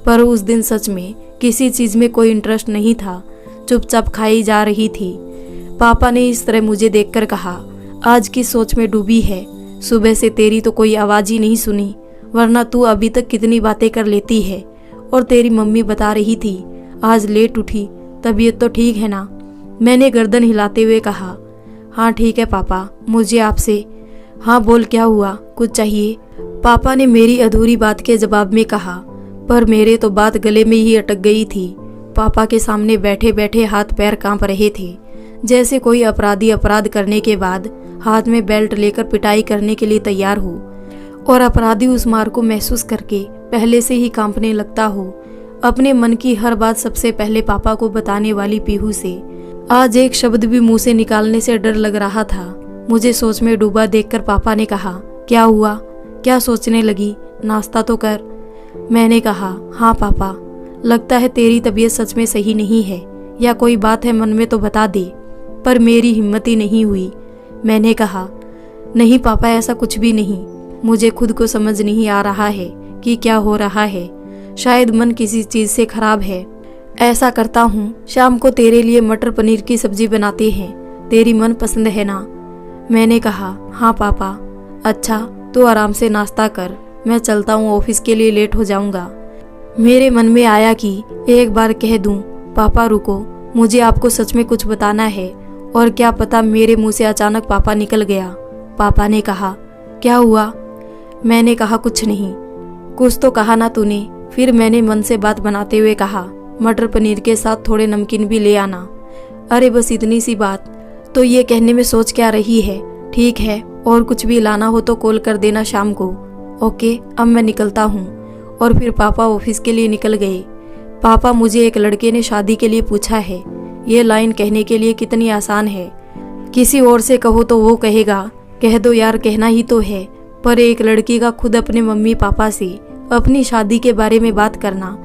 पर उस दिन सच में किसी चीज़ में कोई इंटरेस्ट नहीं था, चुपचाप खाई जा रही थी। पापा ने इस तरह मुझे देखकर कहा, आज किस सोच में डूबी है? सुबह से तेरी तो कोई आवाज़ ही नहीं सुनी, वरना तू अभी तक कितनी बातें कर लेती है। और तेरी मम्मी बता रही थी आज लेट उठी, तबीयत तो ठीक है ना? मैंने गर्दन हिलाते हुए कहा, हाँ ठीक है पापा, मुझे आपसे। हाँ बोल, क्या हुआ, कुछ चाहिए? पापा ने मेरी अधूरी बात के जवाब में कहा, पर मेरे तो बात गले में ही अटक गई थी। पापा के सामने बैठे बैठे हाथ पैर कांप रहे थे, जैसे कोई अपराधी अपराध करने के बाद हाथ में बेल्ट लेकर पिटाई करने के लिए तैयार हो और अपराधी उस मार को महसूस करके पहले से ही कांपने लगता हो। अपने मन की हर बात सबसे पहले पापा को बताने वाली पीहू से आज एक शब्द भी मुंह से निकालने से डर लग रहा था। मुझे सोच में डूबा देखकर पापा ने कहा, क्या हुआ, क्या सोचने लगी, नाश्ता तो कर। मैंने कहा, हाँ पापा, लगता है तेरी तबीयत सच में सही नहीं है या कोई बात है मन में तो बता दे। पर मेरी हिम्मत ही नहीं हुई। मैंने कहा, नहीं पापा, ऐसा कुछ भी नहीं। मुझे खुद को समझ नहीं आ रहा है कि क्या हो रहा है। शायद मन किसी चीज़ से खराब है। ऐसा करता हूँ, शाम को तेरे लिए मटर पनीर की सब्जी बनाते हैं, तेरी मन पसंद है ना? मैंने कहा, हाँ पापा। अच्छा तो आराम से नाश्ता कर, मैं चलता हूँ, ऑफिस के लिए लेट हो जाऊँगा। मेरे मन में आया कि एक बार कह दूँ, पापा रुको, मुझे आपको सच में कुछ बताना है। और क्या पता मेरे मुंह से अचानक पापा निकल गया। पापा ने कहा, क्या हुआ? मैंने कहा, कुछ नहीं। कुछ तो कहा ना तूने। फिर मैंने मन से बात बनाते हुए कहा, मटर पनीर के साथ थोड़े नमकीन भी ले आना। अरे बस इतनी सी बात, तो ये कहने में सोच क्या रही है? ठीक है, और कुछ भी लाना हो तो कॉल कर देना शाम को। ओके, अब मैं निकलता हूँ। और फिर पापा ऑफिस के लिए निकल गए। पापा, मुझे एक लड़के ने शादी के लिए पूछा है। ये लाइन कहने के लिए कितनी आसान है। किसी और से कहो तो वो कहेगा, कह दो यार, कहना ही तो है। पर एक लड़की का खुद अपने मम्मी पापा से अपनी शादी के बारे में बात करना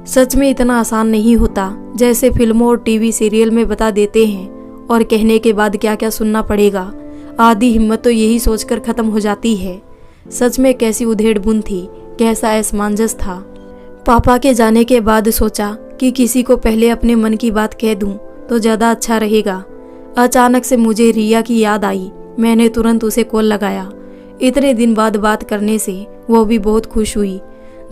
सच में इतना आसान नहीं होता जैसे फिल्मों और टीवी सीरियल में बता देते हैं। और कहने के बाद क्या क्या सुनना पड़ेगा, आधी हिम्मत तो यही सोचकर खत्म हो जाती है। सच में कैसी उधेड़-बुन थी, कैसा असमंजस था। पापा के जाने के बाद सोचा कि किसी को पहले अपने मन की बात कह दूं तो ज़्यादा अच्छा रहेगा। अचानक से मुझे रिया की याद आई। मैंने तुरंत उसे कॉल लगाया। इतने दिन बाद बात करने से वो भी बहुत खुश हुई।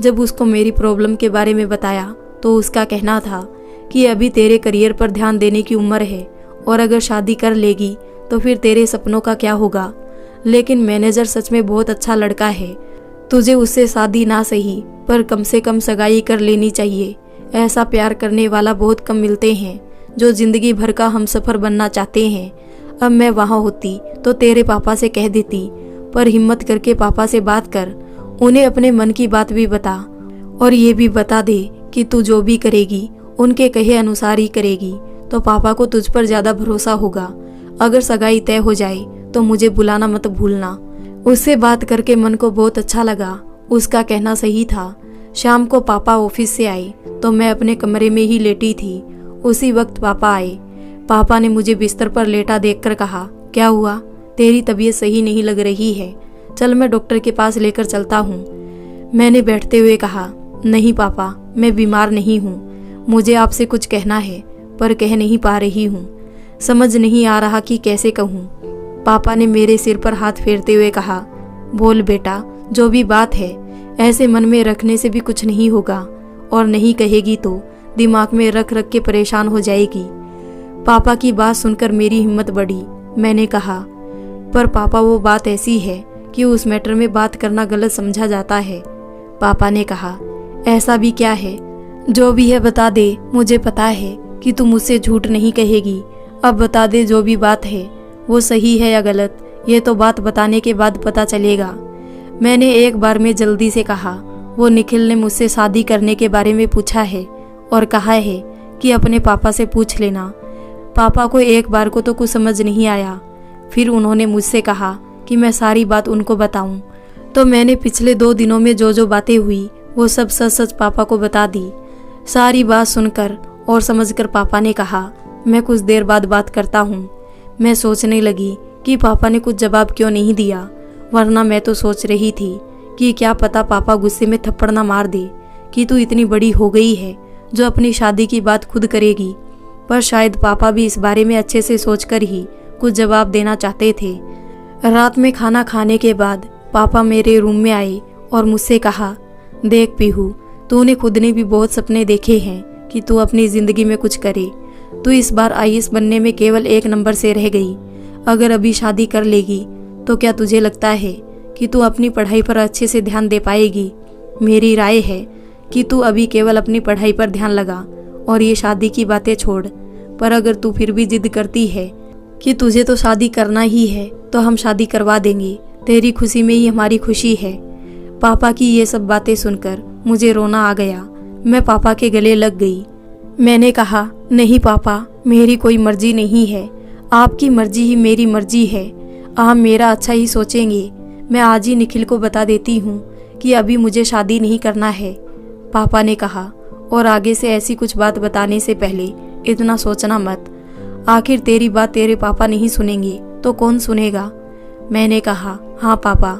जब उसको मेरी प्रॉब्लम के बारे में बताया तो उसका कहना था कि अभी तेरे करियर पर ध्यान देने की उम्र है और अगर शादी कर लेगी तो फिर तेरे सपनों का क्या होगा। लेकिन मैनेजर सच में बहुत अच्छा लड़का है, तुझे उससे शादी ना सही पर कम से कम सगाई कर लेनी चाहिए। ऐसा प्यार करने वाला बहुत कम मिलते हैं जो जिंदगी भर का हमसफर बनना चाहते हैं। अब मैं वहाँ होती तो तेरे पापा से कह देती, पर हिम्मत करके पापा से बात कर, उन्हें अपने मन की बात भी बता और ये भी बता दे कि तू जो भी करेगी उनके कहे अनुसार ही करेगी तो पापा को तुझ पर ज्यादा भरोसा होगा। अगर सगाई तय हो जाए तो मुझे बुलाना मत भूलना। उससे बात करके मन को बहुत अच्छा लगा। उसका कहना सही था। शाम को पापा ऑफिस से आए तो मैं अपने कमरे में ही लेटी थी। उसी वक्त पापा आए। पापा ने मुझे बिस्तर पर लेटा देखकर कहा, क्या हुआ? तेरी तबीयत सही नहीं लग रही है, चल मैं डॉक्टर के पास लेकर चलता हूँ। मैंने बैठते हुए कहा, नहीं पापा, मैं बीमार नहीं हूँ। मुझे आपसे कुछ कहना है पर कह नहीं पा रही हूँ। समझ नहीं आ रहा कि कैसे कहूँ। पापा ने मेरे सिर पर हाथ फेरते हुए कहा, बोल बेटा, जो भी बात है ऐसे मन में रखने से भी कुछ नहीं होगा, और नहीं कहेगी तो दिमाग में रख रख के परेशान हो जाएगी। पापा की बात सुनकर मेरी हिम्मत बढ़ी। मैंने कहा, पर पापा वो बात ऐसी है कि उस मैटर में बात करना गलत समझा जाता है। पापा ने कहा, ऐसा भी क्या है? जो भी है बता दे, मुझे पता है कि तू मुझसे झूठ नहीं कहेगी। अब बता दे, जो भी बात है वो सही है या गलत, ये तो बात बताने के बाद पता चलेगा। मैंने एक बार में जल्दी से कहा, वो निखिल ने मुझसे शादी करने के बारे में पूछा है और कहा है कि अपने पापा से पूछ लेना। पापा को एक बार को तो कुछ समझ नहीं आया। फिर उन्होंने मुझसे कहा कि मैं सारी बात उनको बताऊं। तो मैंने पिछले 2 दिनों में जो जो बातें हुई वो सब सच सच पापा को बता दी। सारी बात सुनकर और समझकर पापा ने कहा, मैं कुछ देर बाद बात करता हूँ। मैं सोचने लगी कि पापा ने कुछ जवाब क्यों नहीं दिया, वरना मैं तो सोच रही थी कि क्या पता पापा गुस्से में थप्पड़ ना मार दे कि तू इतनी बड़ी हो गई है जो अपनी शादी की बात खुद करेगी। पर शायद पापा भी इस बारे में अच्छे से सोचकर ही कुछ जवाब देना चाहते थे। रात में खाना खाने के बाद पापा मेरे रूम में आए और मुझसे कहा, देख पीहू, तूने खुद ने भी बहुत सपने देखे हैं कि तू अपनी ज़िंदगी में कुछ करे। तू इस बार आईएएस बनने में केवल 1 नंबर से रह गई। अगर अभी शादी कर लेगी तो क्या तुझे लगता है कि तू अपनी पढ़ाई पर अच्छे से ध्यान दे पाएगी? मेरी राय है कि तू अभी केवल अपनी पढ़ाई पर ध्यान लगा और ये शादी की बातें छोड़। पर अगर तू फिर भी जिद करती है कि तुझे तो शादी करना ही है तो हम शादी करवा देंगे। तेरी खुशी में ही हमारी खुशी है। पापा की ये सब बातें सुनकर मुझे रोना आ गया। मैं पापा के गले लग गई। मैंने कहा, नहीं पापा, मेरी कोई मर्जी नहीं है। आपकी मर्जी ही मेरी मर्जी है। आप मेरा अच्छा ही सोचेंगे। मैं आज ही निखिल को बता देती हूँ कि अभी मुझे शादी नहीं करना है। पापा ने कहा, और आगे से ऐसी कुछ बात बताने से पहले इतना सोचना मत। आखिर तेरी बात तेरे पापा नहीं सुनेंगे तो कौन सुनेगा? मैंने कहा, हाँ पापा।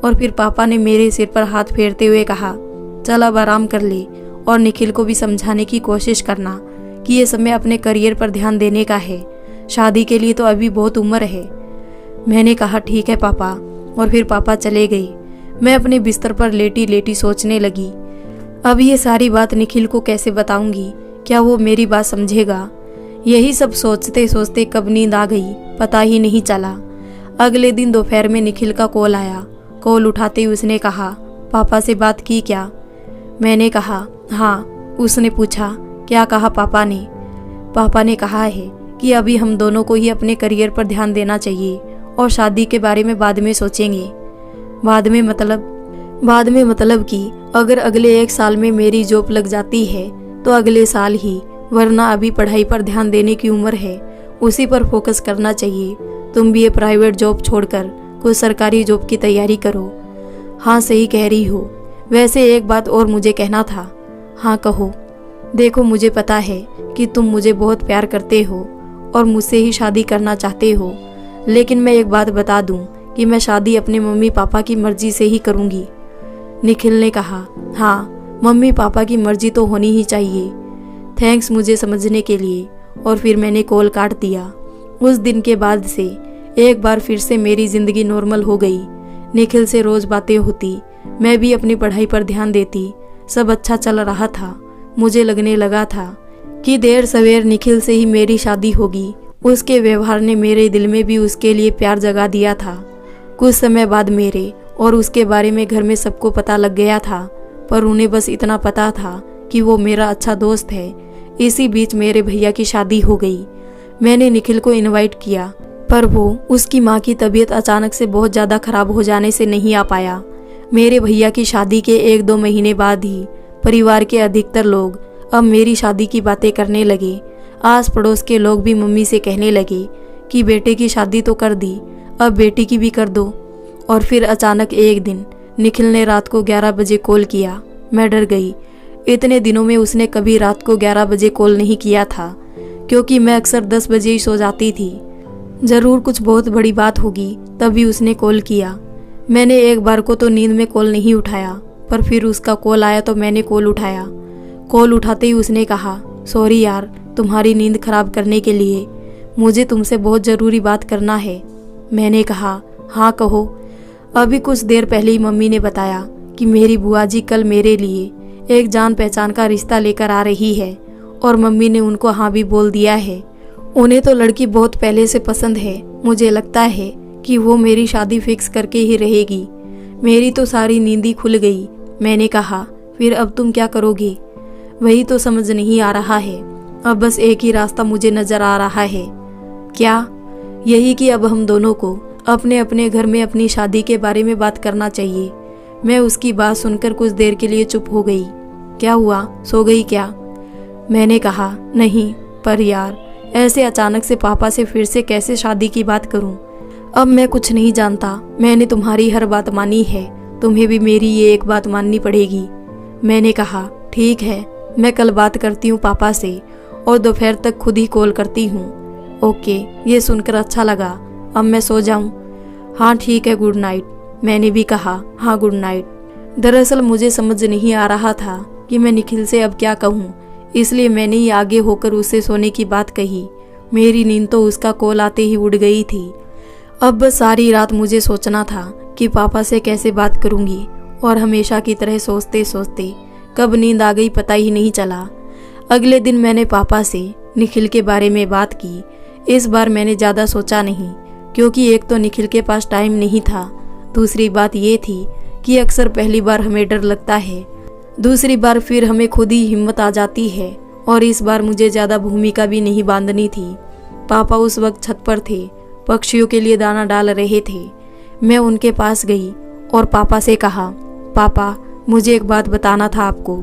और फिर पापा ने मेरे सिर पर हाथ फेरते हुए कहा, चल अब आराम कर ले और निखिल को भी समझाने की कोशिश करना कि ये समय अपने करियर पर ध्यान देने का है। शादी के लिए तो अभी बहुत उम्र है। मैंने कहा, ठीक है पापा। और फिर पापा चले गए। मैं अपने बिस्तर पर लेटी लेटी सोचने लगी, अब ये सारी बात निखिल को कैसे बताऊंगी? क्या वो मेरी बात समझेगा? यही सब सोचते सोचते कब नींद आ गई पता ही नहीं चला। अगले दिन दोपहर में निखिल का कॉल आया। कॉल उठाते ही उसने कहा, पापा से बात की क्या? मैंने कहा, हाँ। उसने पूछा, क्या कहा पापा ने? पापा ने कहा है कि अभी हम दोनों को ही अपने करियर पर ध्यान देना चाहिए और शादी के बारे में बाद में सोचेंगे। बाद में मतलब कि अगर अगले 1 साल में मेरी जॉब लग जाती है तो अगले साल ही, वरना अभी पढ़ाई पर ध्यान देने की उम्र है, उसी पर फोकस करना चाहिए। तुम भी ये प्राइवेट जॉब छोड़कर कोई सरकारी जॉब की तैयारी करो। हाँ, सही कह रही हो। वैसे एक बात और मुझे कहना था। हाँ कहो। देखो, मुझे पता है कि तुम मुझे बहुत प्यार करते हो और मुझसे ही शादी करना चाहते हो, लेकिन मैं एक बात बता दूं कि मैं शादी अपने मम्मी पापा की मर्जी से ही करूंगी। निखिल ने कहा, हाँ, मम्मी पापा की मर्जी तो होनी ही चाहिए। थैंक्स मुझे समझने के लिए। और फिर मैंने कॉल काट दिया। उस दिन के बाद से एक बार फिर से मेरी ज़िंदगी नॉर्मल हो गई। निखिल से रोज़ बातें होती, मैं भी अपनी पढ़ाई पर ध्यान देती, सब अच्छा चल रहा था। मुझे लगने लगा था कि देर सवेर निखिल से ही मेरी शादी होगी। उसके व्यवहार ने मेरे दिल में भी उसके लिए प्यार जगा दिया था। कुछ समय बाद मेरे और उसके बारे में घर में सबको पता लग गया था, पर उन्हें बस इतना पता था कि वो मेरा अच्छा दोस्त है। इसी बीच मेरे भैया की शादी हो गई। मैंने निखिल को इनवाइट किया, पर वो उसकी माँ की तबीयत अचानक से बहुत ज़्यादा खराब हो जाने से नहीं आ पाया। मेरे भैया की शादी के 1-2 महीने बाद ही परिवार के अधिकतर लोग अब मेरी शादी की बातें करने लगे। आस पड़ोस के लोग भी मम्मी से कहने लगे कि बेटे की शादी तो कर दी, अब बेटी की भी कर दो। और फिर अचानक एक दिन निखिल ने रात को 11 बजे कॉल किया। मैं डर गई। इतने दिनों में उसने कभी रात को 11 बजे कॉल नहीं किया था, क्योंकि मैं अक्सर 10 बजे ही सो जाती थी। ज़रूर कुछ बहुत बड़ी बात होगी, तभी उसने कॉल किया। मैंने एक बार को तो नींद में कॉल नहीं उठाया, पर फिर उसका कॉल आया तो मैंने कॉल उठाया। कॉल उठाते ही उसने कहा, सॉरी यार तुम्हारी नींद खराब करने के लिए, मुझे तुमसे बहुत ज़रूरी बात करना है। मैंने कहा, हाँ कहो। अभी कुछ देर पहले ही मम्मी ने बताया कि मेरी बुआ जी कल मेरे लिए एक जान पहचान का रिश्ता लेकर आ रही है, और मम्मी ने उनको हाँ भी बोल दिया है। उन्हें तो लड़की बहुत पहले से पसंद है। मुझे लगता है कि वो मेरी शादी फिक्स करके ही रहेगी। मेरी तो सारी नींद ही खुल गई। मैंने कहा, फिर अब तुम क्या करोगे? वही तो समझ नहीं आ रहा है। अब बस एक ही रास्ता मुझे नजर आ रहा है। क्या? यही कि अब हम दोनों को अपने अपने घर में अपनी शादी के बारे में बात करना चाहिए। मैं उसकी बात सुनकर कुछ देर के लिए चुप हो गई। क्या हुआ, सो गई क्या? मैंने कहा, नहीं, पर यार ऐसे अचानक से पापा से फिर से कैसे शादी की बात करूं? अब मैं कुछ नहीं जानता। मैंने तुम्हारी हर बात मानी है, तुम्हें भी मेरी ये एक बात माननी पड़ेगी। मैंने कहा, ठीक है, मैं कल बात करती हूँ पापा से और दोपहर तक खुद ही कॉल करती हूँ। ओके, ये सुनकर अच्छा लगा। अब मैं सो जाऊँ? हाँ ठीक है, गुड नाइट। मैंने भी कहा, हाँ गुड नाइट। दरअसल मुझे समझ नहीं आ रहा था कि मैं निखिल से अब क्या कहूँ, इसलिए मैंने ही आगे होकर उससे सोने की बात कही। मेरी नींद तो उसका कॉल आते ही उड़ गई थी। अब बस सारी रात मुझे सोचना था कि पापा से कैसे बात करूँगी, और हमेशा की तरह सोचते सोचते कब नींद आ गई पता ही नहीं चला। अगले दिन मैंने पापा से निखिल के बारे में बात की। इस बार मैंने ज़्यादा सोचा नहीं, क्योंकि एक तो निखिल के पास टाइम नहीं था, दूसरी बात ये थी कि अक्सर पहली बार हमें डर लगता है, दूसरी बार फिर हमें खुद ही हिम्मत आ जाती है, और इस बार मुझे ज़्यादा भूमिका भी नहीं बांधनी थी। पापा उस वक्त छत पर थे, पक्षियों के लिए दाना डाल रहे थे। मैं उनके पास गई और पापा से कहा, पापा मुझे एक बात बताना था आपको।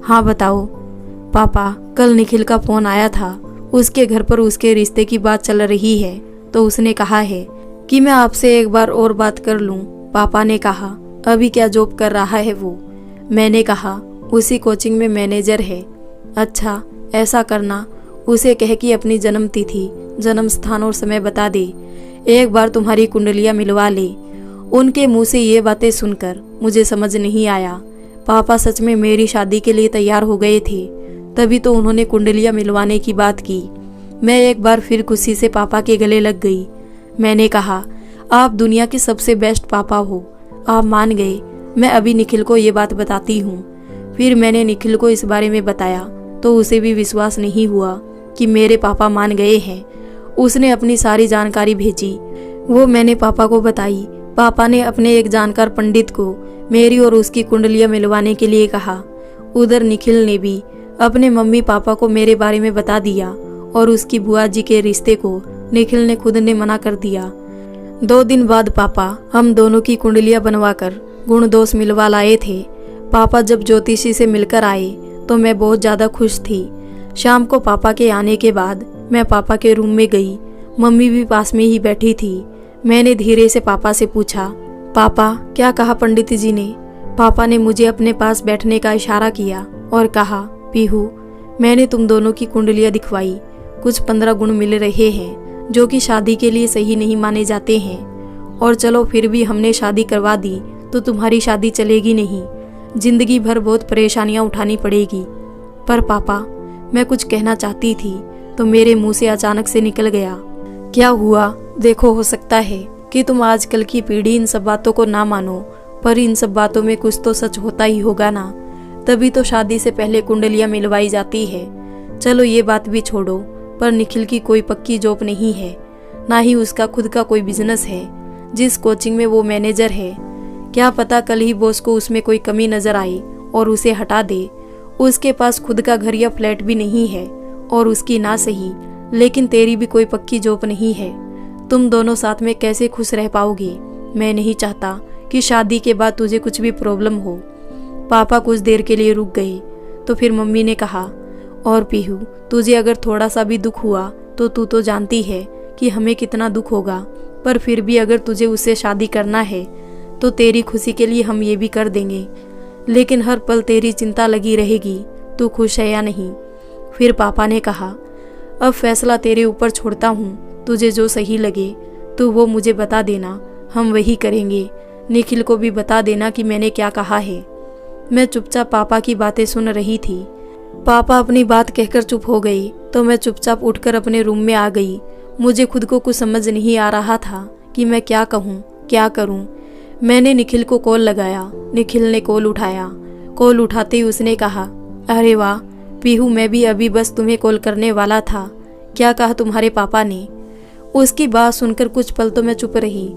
हाँ बताओ। पापा, कल निखिल का फ़ोन आया था, उसके घर पर उसके रिश्ते की बात चल रही है, तो उसने कहा है कि मैं आपसे एक बार और बात कर लूं। पापा ने कहा, अभी क्या जॉब कर रहा है वो? मैंने कहा, उसी कोचिंग में मैनेजर है। अच्छा, ऐसा करना, उसे कह कि अपनी जन्म तिथि, जन्म स्थान और समय बता दे, एक बार तुम्हारी कुंडलियाँ मिलवा ले। उनके मुंह से ये बातें सुनकर मुझे समझ नहीं आया पापा सच में मेरी शादी के लिए तैयार हो गए थे, तभी तो उन्होंने कुंडलियाँ मिलवाने की बात की। मैं एक बार फिर खुशी से पापा के गले लग गई। मैंने कहा, आप दुनिया के सबसे बेस्ट पापा हो। आप मान गए। मैं अभी निखिल को ये बात बताती हूँ। फिर मैंने निखिल को इस बारे में बताया तो उसे भी विश्वास नहीं हुआ कि मेरे पापा मान गए हैं। उसने अपनी सारी जानकारी भेजी, वो मैंने पापा को बताई। पापा ने अपने एक जानकार पंडित को मेरी और उसकी कुंडलियाँ मिलवाने के लिए कहा। उधर निखिल ने भी अपने मम्मी पापा को मेरे बारे में बता दिया, और उसकी बुआ जी के रिश्ते को निखिल ने खुद ने मना कर दिया। 2 दिन बाद पापा हम दोनों की कुंडलियाँ बनवाकर गुण दोष मिलवा लाए थे। पापा जब ज्योतिषी से मिलकर आए तो मैं बहुत ज़्यादा खुश थी। शाम को पापा के आने के बाद मैं पापा के रूम में गई। मम्मी भी पास में ही बैठी थी। मैंने धीरे से पापा से पूछा, पापा क्या कहा पंडित जी ने? पापा ने मुझे अपने पास बैठने का इशारा किया और कहा, पीहू मैंने तुम दोनों की कुंडलियाँ दिखवाई। कुछ 15 गुण मिल रहे हैं जो कि शादी के लिए सही नहीं माने जाते हैं, और चलो फिर भी हमने शादी करवा दी तो तुम्हारी शादी चलेगी नहीं, जिंदगी भर बहुत परेशानियां उठानी पड़ेगी। पर पापा मैं कुछ कहना चाहती थी तो मेरे मुंह से अचानक से निकल गया। क्या हुआ? देखो, हो सकता है कि तुम आजकल की पीढ़ी इन सब बातों को ना मानो, पर इन सब बातों में कुछ तो सच होता ही होगा ना, तभी तो शादी से पहले कुंडलियाँ मिलवाई जाती है। चलो ये बात भी छोड़ो, पर निखिल की कोई पक्की जॉब नहीं है, ना ही उसका खुद का कोई बिजनेस है। जिस कोचिंग में वो मैनेजर है, क्या पता कल ही बॉस को उसमें कोई कमी नजर आए और उसे हटा दे। उसके पास खुद का घर या फ्लैट भी नहीं है, और उसकी ना सही लेकिन तेरी भी कोई पक्की जॉब नहीं है। तुम दोनों साथ में कैसे खुश रह पाओगे? मैं नहीं चाहता कि शादी के बाद तुझे कुछ भी प्रॉब्लम हो। पापा कुछ देर के लिए रुक गए तो फिर मम्मी ने कहा, और पीहू तुझे अगर थोड़ा सा भी दुख हुआ तो तू तो जानती है कि हमें कितना दुख होगा, पर फिर भी अगर तुझे उससे शादी करना है तो तेरी खुशी के लिए हम ये भी कर देंगे, लेकिन हर पल तेरी चिंता लगी रहेगी, तू खुश है या नहीं। फिर पापा ने कहा, अब फैसला तेरे ऊपर छोड़ता हूँ, तुझे जो सही लगे तो वो मुझे बता देना, हम वही करेंगे। निखिल को भी बता देना कि मैंने क्या कहा है। मैं चुपचाप पापा की बातें सुन रही थी। पापा अपनी बात कहकर चुप हो गई तो मैं चुपचाप उठकर अपने रूम में आ गई। मुझे खुद को कुछ समझ नहीं आ रहा था कि मैं क्या कहूँ, क्या करूँ। मैंने निखिल को कॉल लगाया। निखिल ने कॉल उठाया। कॉल उठाते ही उसने कहा, अरे वाह पीहू, मैं भी अभी बस तुम्हें कॉल करने वाला था। क्या कहा तुम्हारे पापा ने? उसकी बात सुनकर कुछ पल तो मैं चुप रही,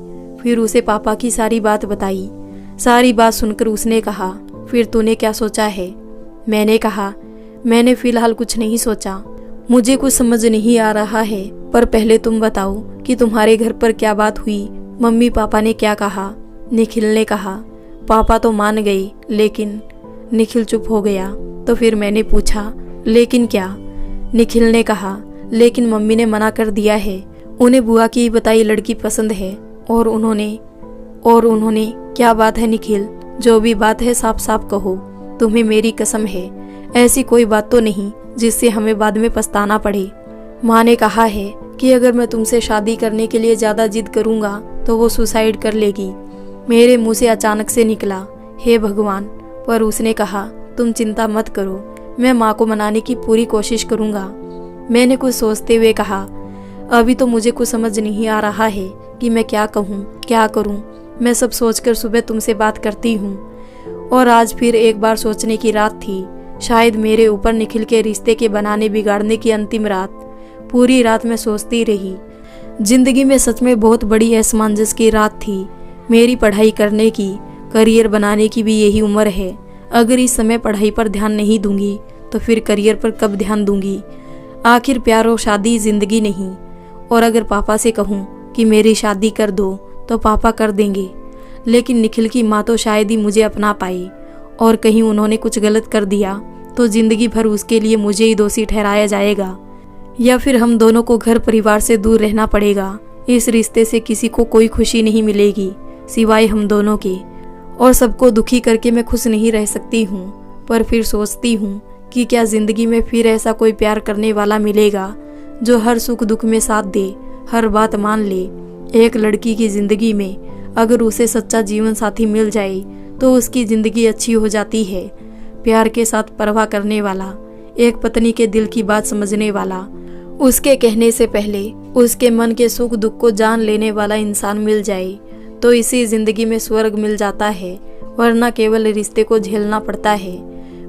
फिर उसे पापा की सारी बात बताई। सारी बात सुनकर उसने कहा, फिर तूने क्या सोचा है? मैंने कहा, मैंने फिलहाल कुछ नहीं सोचा, मुझे कुछ समझ नहीं आ रहा है, पर पहले तुम बताओ कि तुम्हारे घर पर क्या बात हुई, मम्मी पापा ने क्या कहा? निखिल ने कहा, पापा तो मान गए, लेकिन। निखिल चुप हो गया तो फिर मैंने पूछा, लेकिन क्या? निखिल ने कहा, लेकिन मम्मी ने मना कर दिया है, उन्हें बुआ की बताई लड़की पसंद है। और उन्होंने क्या बात है निखिल? जो भी बात है साफ साफ कहो, तुम्हें मेरी कसम है ऐसी कोई बात तो नहीं जिससे हमें बाद में पछताना पड़े। माँ ने कहा है कि अगर मैं तुमसे शादी करने के लिए ज्यादा जिद करूंगा तो वो सुसाइड कर लेगी। मेरे मुंह से अचानक से निकला, हे भगवान। पर उसने कहा, तुम चिंता मत करो, मैं माँ को मनाने की पूरी कोशिश करूंगा। मैंने कुछ सोचते हुए कहा, अभी तो मुझे कुछ समझ नहीं आ रहा है कि मैं क्या कहूँ, क्या करूँ। मैं सब सोचकर सुबह तुमसे बात करती हूँ। और आज फिर एक बार सोचने की रात थी, शायद मेरे ऊपर निखिल के रिश्ते के बनाने बिगाड़ने की अंतिम रात। पूरी रात मैं सोचती रही। जिंदगी में सच में बहुत बड़ी असमंजस की रात थी। मेरी पढ़ाई करने की, करियर बनाने की भी यही उम्र है। अगर इस समय पढ़ाई पर ध्यान नहीं दूंगी तो फिर करियर पर कब ध्यान दूंगी? आखिर प्यार और शादी जिंदगी नहीं। और अगर पापा से कहूँ कि मेरी शादी कर दो तो पापा कर देंगे, लेकिन निखिल की माँ तो शायद ही मुझे अपना पाए, और कहीं उन्होंने कुछ गलत कर दिया तो जिंदगी भर उसके लिए मुझे ही दोषी ठहराया जाएगा, या फिर हम दोनों को घर परिवार से दूर रहना पड़ेगा। इस रिश्ते से किसी को कोई खुशी नहीं मिलेगी सिवाय हम दोनों के, और सबको दुखी करके मैं खुश नहीं रह सकती हूँ। पर फिर सोचती हूँ कि क्या जिंदगी में फिर ऐसा कोई प्यार करने वाला मिलेगा जो हर सुख दुख में साथ दे, हर बात मान ले। एक लड़की की जिंदगी में अगर उसे सच्चा जीवन साथी मिल जाए तो उसकी जिंदगी अच्छी हो जाती है। प्यार के साथ परवाह करने वाला, एक पत्नी के दिल की बात समझने वाला, उसके कहने से पहले उसके मन के सुख दुख को जान लेने वाला इंसान मिल जाए तो इसी जिंदगी में स्वर्ग मिल जाता है, वरना केवल रिश्ते को झेलना पड़ता है।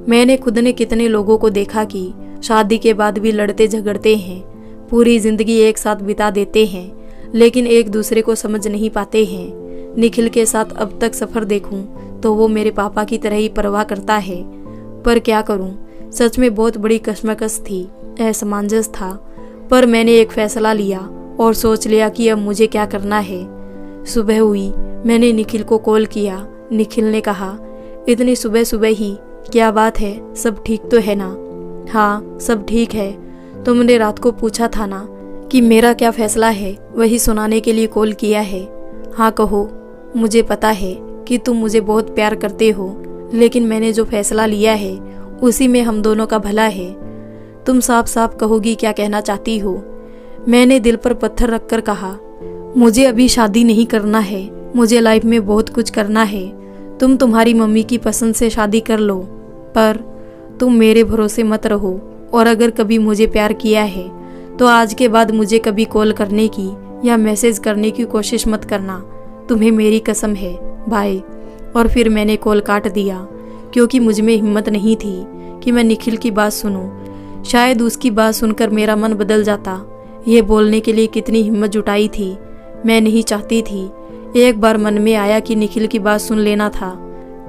मैंने खुद ने कितने लोगों को देखा कि शादी के बाद भी लड़ते झगड़ते हैं, पूरी जिंदगी एक साथ बिता देते हैं, लेकिन एक दूसरे को समझ नहीं पाते हैं। निखिल के साथ अब तक सफर देखूं तो वो मेरे पापा की तरह ही परवाह करता है, पर क्या करूं, सच में बहुत बड़ी कश्मकश थी, असमंजस था। पर मैंने एक फैसला लिया और सोच लिया कि अब मुझे क्या करना है। सुबह हुई, मैंने निखिल को कॉल किया। निखिल ने कहा, इतनी सुबह सुबह ही क्या बात है, सब ठीक तो है ना? हाँ सब ठीक है। तुमने रात को पूछा था ना कि मेरा क्या फैसला है, वही सुनाने के लिए कॉल किया है। हाँ कहो। मुझे पता है कि तुम मुझे बहुत प्यार करते हो, लेकिन मैंने जो फैसला लिया है उसी में हम दोनों का भला है। तुम साफ साफ कहोगी क्या कहना चाहती हो? मैंने दिल पर पत्थर रखकर कहा, मुझे अभी शादी नहीं करना है, मुझे लाइफ में बहुत कुछ करना है। तुम तुम्हारी मम्मी की पसंद से शादी कर लो, पर तुम मेरे भरोसे मत रहो, और अगर कभी मुझे प्यार किया है तो आज के बाद मुझे कभी कॉल करने की या मैसेज करने की कोशिश मत करना। तुम्हें मेरी कसम है, बाय। और फिर मैंने कॉल काट दिया, क्योंकि मुझ में हिम्मत नहीं थी कि मैं निखिल की बात सुनूं। शायद उसकी बात सुनकर मेरा मन बदल जाता। ये बोलने के लिए कितनी हिम्मत जुटाई थी, मैं नहीं चाहती थी। एक बार मन में आया कि निखिल की बात सुन लेना था,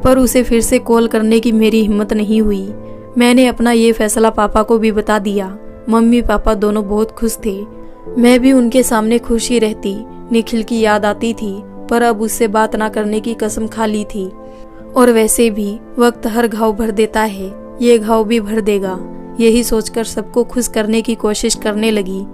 पर उसे फिर से कॉल करने की मेरी हिम्मत नहीं हुई। मैंने अपना ये फैसला पापा को भी बता दिया। मम्मी पापा दोनों बहुत खुश थे, मैं भी उनके सामने खुश ही रहती। निखिल की याद आती थी, पर अब उससे बात ना करने की कसम खा ली थी। और वैसे भी वक्त हर घाव भर देता है, ये घाव भी भर देगा। यही सोचकर सबको खुश करने की कोशिश करने लगी।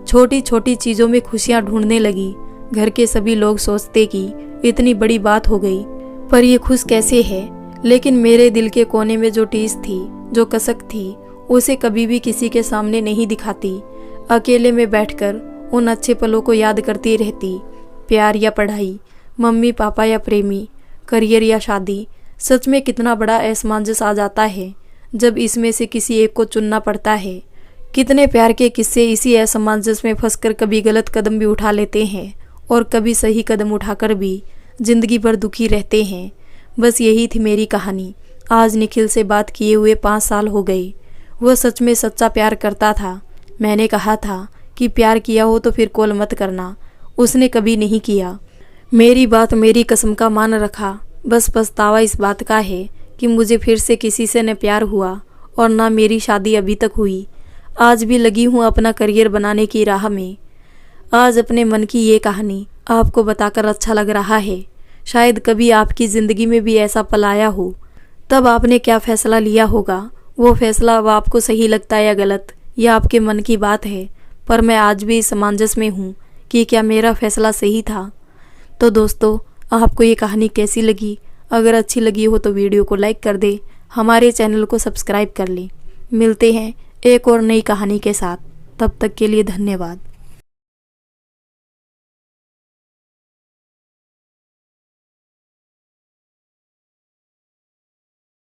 छोटी छोटी चीजों में खुशियां ढूंढने लगी। घर के सभी लोग सोचते कि इतनी बड़ी बात हो गई, पर ये खुश कैसे है। लेकिन मेरे दिल के कोने में जो टीस थी, जो कसक थी, उसे कभी भी किसी के सामने नहीं दिखाती। अकेले में बैठकर उन अच्छे पलों को याद करती रहती। प्यार या पढ़ाई, मम्मी पापा या प्रेमी, करियर या शादी, सच में कितना बड़ा असमंजस आ जाता है जब इसमें से किसी एक को चुनना पड़ता है। कितने प्यार के किस्से इसी असमंजस में फंसकर कभी गलत कदम भी उठा लेते हैं और कभी सही कदम उठाकर भी जिंदगी भर दुखी रहते हैं। बस यही थी मेरी कहानी। आज निखिल से बात किए हुए 5 साल हो गए। वह सच में सच्चा प्यार करता था। मैंने कहा था कि प्यार किया हो तो फिर कॉल मत करना। उसने कभी नहीं किया। मेरी बात मेरी कसम का मान रखा। बस पछतावा इस बात का है कि मुझे फिर से किसी से न प्यार हुआ और ना मेरी शादी अभी तक हुई। आज भी लगी हूँ अपना करियर बनाने की राह में। आज अपने मन की ये कहानी आपको बताकर अच्छा लग रहा है। शायद कभी आपकी ज़िंदगी में भी ऐसा पल आया हो। तब आपने क्या फ़ैसला लिया होगा, वो फ़ैसला अब आपको सही लगता है या गलत, यह आपके मन की बात है। पर मैं आज भी इस समंजस में हूँ कि क्या मेरा फ़ैसला सही था। तो दोस्तों, आपको ये कहानी कैसी लगी? अगर अच्छी लगी हो तो वीडियो को लाइक कर दे, हमारे चैनल को सब्सक्राइब कर लें। मिलते हैं एक और नई कहानी के साथ। तब तक के लिए धन्यवाद।